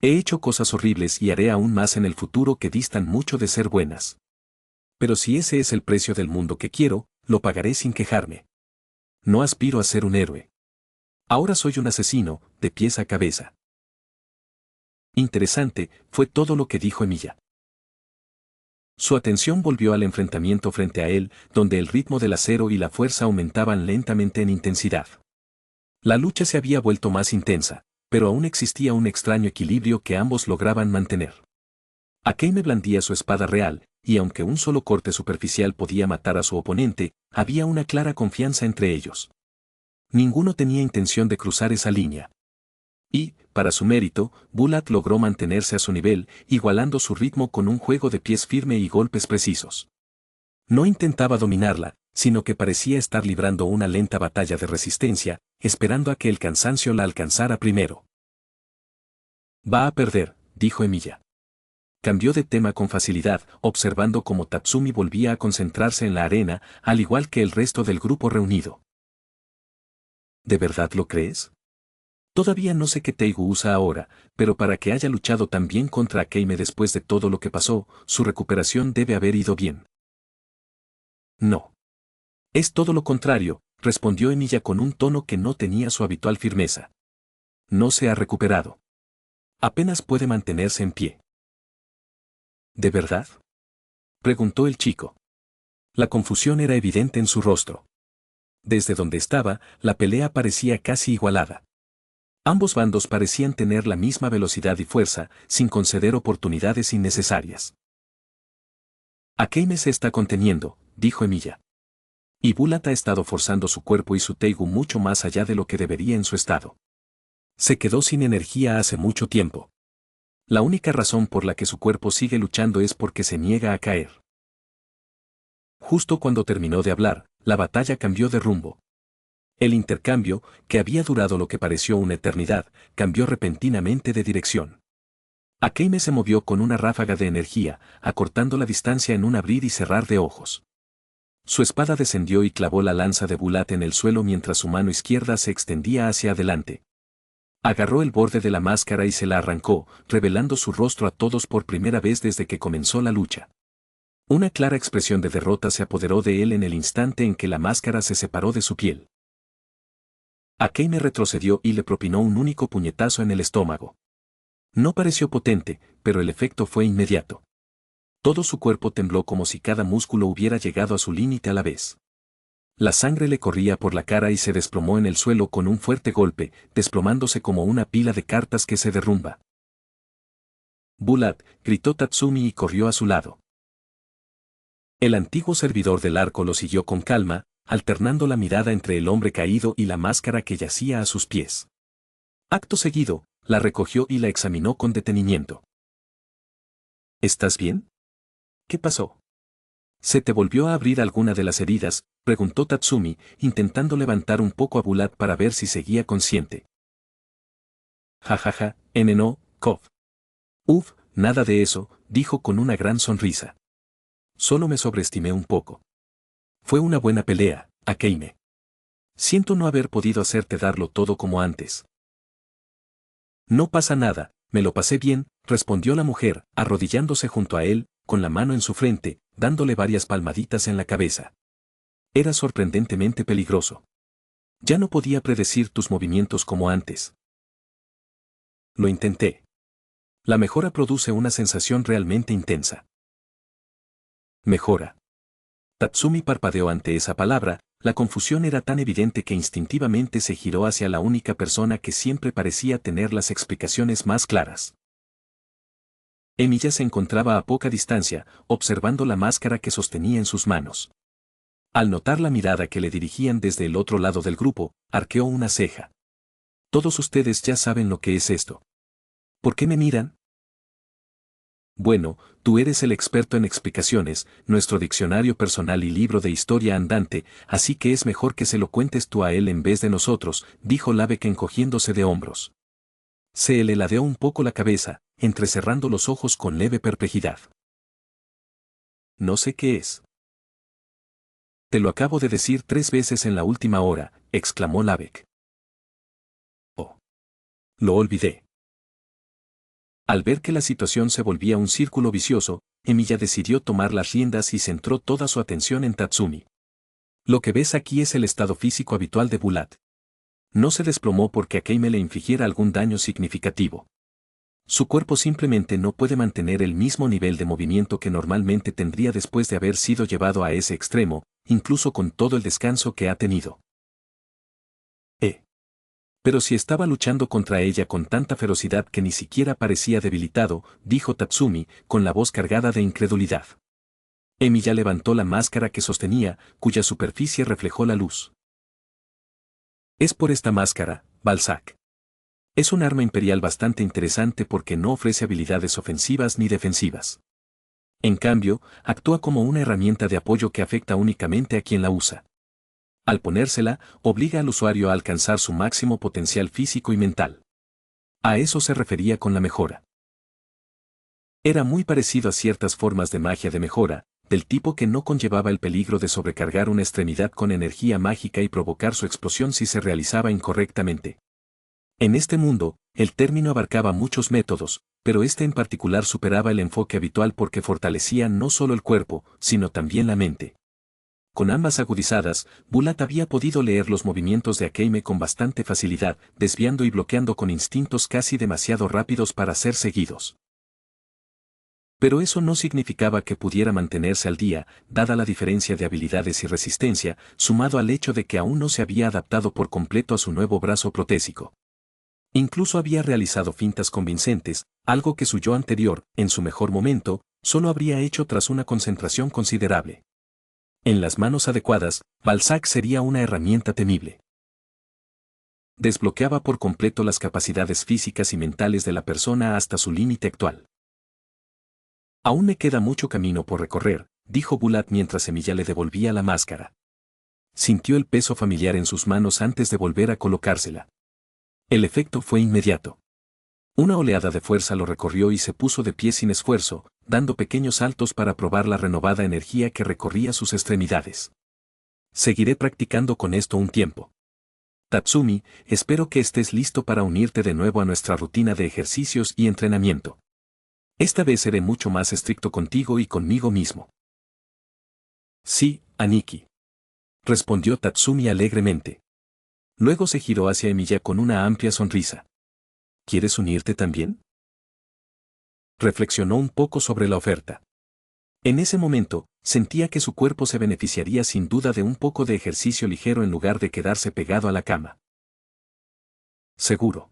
He hecho cosas horribles y haré aún más en el futuro que distan mucho de ser buenas. Pero si ese es el precio del mundo que quiero, lo pagaré sin quejarme. No aspiro a ser un héroe. Ahora soy un asesino, de pies a cabeza. Interesante, fue todo lo que dijo Emilia. Su atención volvió al enfrentamiento frente a él, donde el ritmo del acero y la fuerza aumentaban lentamente en intensidad. La lucha se había vuelto más intensa, pero aún existía un extraño equilibrio que ambos lograban mantener. Akeime blandía su espada real, y aunque un solo corte superficial podía matar a su oponente, había una clara confianza entre ellos. Ninguno tenía intención de cruzar esa línea. Y, para su mérito, Bulat logró mantenerse a su nivel, igualando su ritmo con un juego de pies firme y golpes precisos. No intentaba dominarla, sino que parecía estar librando una lenta batalla de resistencia, esperando a que el cansancio la alcanzara primero. Va a perder, dijo Emilia. Cambió de tema con facilidad, observando cómo Tatsumi volvía a concentrarse en la arena, al igual que el resto del grupo reunido. ¿De verdad lo crees? Todavía no sé qué Teigu usa ahora, pero para que haya luchado tan bien contra Akeime después de todo lo que pasó, su recuperación debe haber ido bien. No. Es todo lo contrario, respondió Emilia con un tono que no tenía su habitual firmeza. no se ha recuperado. Apenas puede mantenerse en pie. ¿De verdad?, preguntó el chico. La confusión era evidente en su rostro. Desde donde estaba, la pelea parecía casi igualada. Ambos bandos parecían tener la misma velocidad y fuerza, sin conceder oportunidades innecesarias. Akeime se está conteniendo, dijo Emilia. Y Bulat ha estado forzando su cuerpo y su Teigu mucho más allá de lo que debería en su estado. Se quedó sin energía hace mucho tiempo. La única razón por la que su cuerpo sigue luchando es porque se niega a caer. Justo cuando terminó de hablar, la batalla cambió de rumbo. El intercambio, que había durado lo que pareció una eternidad, cambió repentinamente de dirección. Akeime se movió con una ráfaga de energía, acortando la distancia en un abrir y cerrar de ojos. Su espada descendió y clavó la lanza de Bulat en el suelo mientras su mano izquierda se extendía hacia adelante. Agarró el borde de la máscara y se la arrancó, revelando su rostro a todos por primera vez desde que comenzó la lucha. Una clara expresión de derrota se apoderó de él en el instante en que la máscara se separó de su piel. Akeime retrocedió y le propinó un único puñetazo en el estómago. No pareció potente, pero el efecto fue inmediato. Todo su cuerpo tembló como si cada músculo hubiera llegado a su límite a la vez. La sangre le corría por la cara y se desplomó en el suelo con un fuerte golpe, desplomándose como una pila de cartas que se derrumba. Bulat, gritó Tatsumi y corrió a su lado. El antiguo servidor del arco lo siguió con calma, alternando la mirada entre el hombre caído y la máscara que yacía a sus pies. Acto seguido, la recogió y la examinó con detenimiento. ¿Estás bien? ¿Qué pasó? ¿Se te volvió a abrir alguna de las heridas?, preguntó Tatsumi, intentando levantar un poco a Bulat para ver si seguía consciente. Jajaja, no, Kov. Uf, nada de eso, dijo con una gran sonrisa. Solo me sobreestimé un poco. Fue una buena pelea, Akeime. Siento no haber podido hacerte darlo todo como antes. No pasa nada, me lo pasé bien, respondió la mujer, arrodillándose junto a él, con la mano en su frente, dándole varias palmaditas en la cabeza. Era sorprendentemente peligroso. Ya no podía predecir tus movimientos como antes. Lo intenté. La mejora produce una sensación realmente intensa. Mejora. Tatsumi parpadeó ante esa palabra, la confusión era tan evidente que instintivamente se giró hacia la única persona que siempre parecía tener las explicaciones más claras. Emilia se encontraba a poca distancia, observando la máscara que sostenía en sus manos. Al notar la mirada que le dirigían desde el otro lado del grupo, arqueó una ceja. Todos ustedes ya saben lo que es esto. ¿Por qué me miran? Bueno, tú eres el experto en explicaciones, nuestro diccionario personal y libro de historia andante, así que es mejor que se lo cuentes tú a él en vez de nosotros, dijo Lavek encogiéndose de hombros. Se le ladeó un poco la cabeza, entrecerrando los ojos con leve perplejidad. No sé qué es. Te lo acabo de decir 3 veces en la última hora, exclamó Lavek. Oh. Lo olvidé. Al ver que la situación se volvía un círculo vicioso, Emilia decidió tomar las riendas y centró toda su atención en Tatsumi. Lo que ves aquí es el estado físico habitual de Bulat. No se desplomó porque Akeime le infligiera algún daño significativo. Su cuerpo simplemente no puede mantener el mismo nivel de movimiento que normalmente tendría después de haber sido llevado a ese extremo, incluso con todo el descanso que ha tenido. Pero si estaba luchando contra ella con tanta ferocidad que ni siquiera parecía debilitado, dijo Tatsumi, con la voz cargada de incredulidad. Emilia levantó la máscara que sostenía, cuya superficie reflejó la luz. Es por esta máscara, Balzac. Es un arma imperial bastante interesante porque no ofrece habilidades ofensivas ni defensivas. En cambio, actúa como una herramienta de apoyo que afecta únicamente a quien la usa. Al ponérsela, obliga al usuario a alcanzar su máximo potencial físico y mental. A eso se refería con la mejora. Era muy parecido a ciertas formas de magia de mejora, del tipo que no conllevaba el peligro de sobrecargar una extremidad con energía mágica y provocar su explosión si se realizaba incorrectamente. En este mundo, el término abarcaba muchos métodos, pero este en particular superaba el enfoque habitual porque fortalecía no solo el cuerpo, sino también la mente. Con ambas agudizadas, Bulat había podido leer los movimientos de Akeime con bastante facilidad, desviando y bloqueando con instintos casi demasiado rápidos para ser seguidos. Pero eso no significaba que pudiera mantenerse al día, dada la diferencia de habilidades y resistencia, sumado al hecho de que aún no se había adaptado por completo a su nuevo brazo protésico. Incluso había realizado fintas convincentes, algo que su yo anterior, en su mejor momento, solo habría hecho tras una concentración considerable. En las manos adecuadas, Balzac sería una herramienta temible. Desbloqueaba por completo las capacidades físicas y mentales de la persona hasta su límite actual. Aún me queda mucho camino por recorrer, dijo Bulat mientras Emilia le devolvía la máscara. Sintió el peso familiar en sus manos antes de volver a colocársela. El efecto fue inmediato. Una oleada de fuerza lo recorrió y se puso de pie sin esfuerzo, dando pequeños saltos para probar la renovada energía que recorría sus extremidades. Seguiré practicando con esto un tiempo. Tatsumi, espero que estés listo para unirte de nuevo a nuestra rutina de ejercicios y entrenamiento. Esta vez seré mucho más estricto contigo y conmigo mismo. Sí, Aniki. Respondió Tatsumi alegremente. Luego se giró hacia Emilia con una amplia sonrisa. ¿Quieres unirte también? Reflexionó un poco sobre la oferta. En ese momento, sentía que su cuerpo se beneficiaría sin duda de un poco de ejercicio ligero en lugar de quedarse pegado a la cama. Seguro.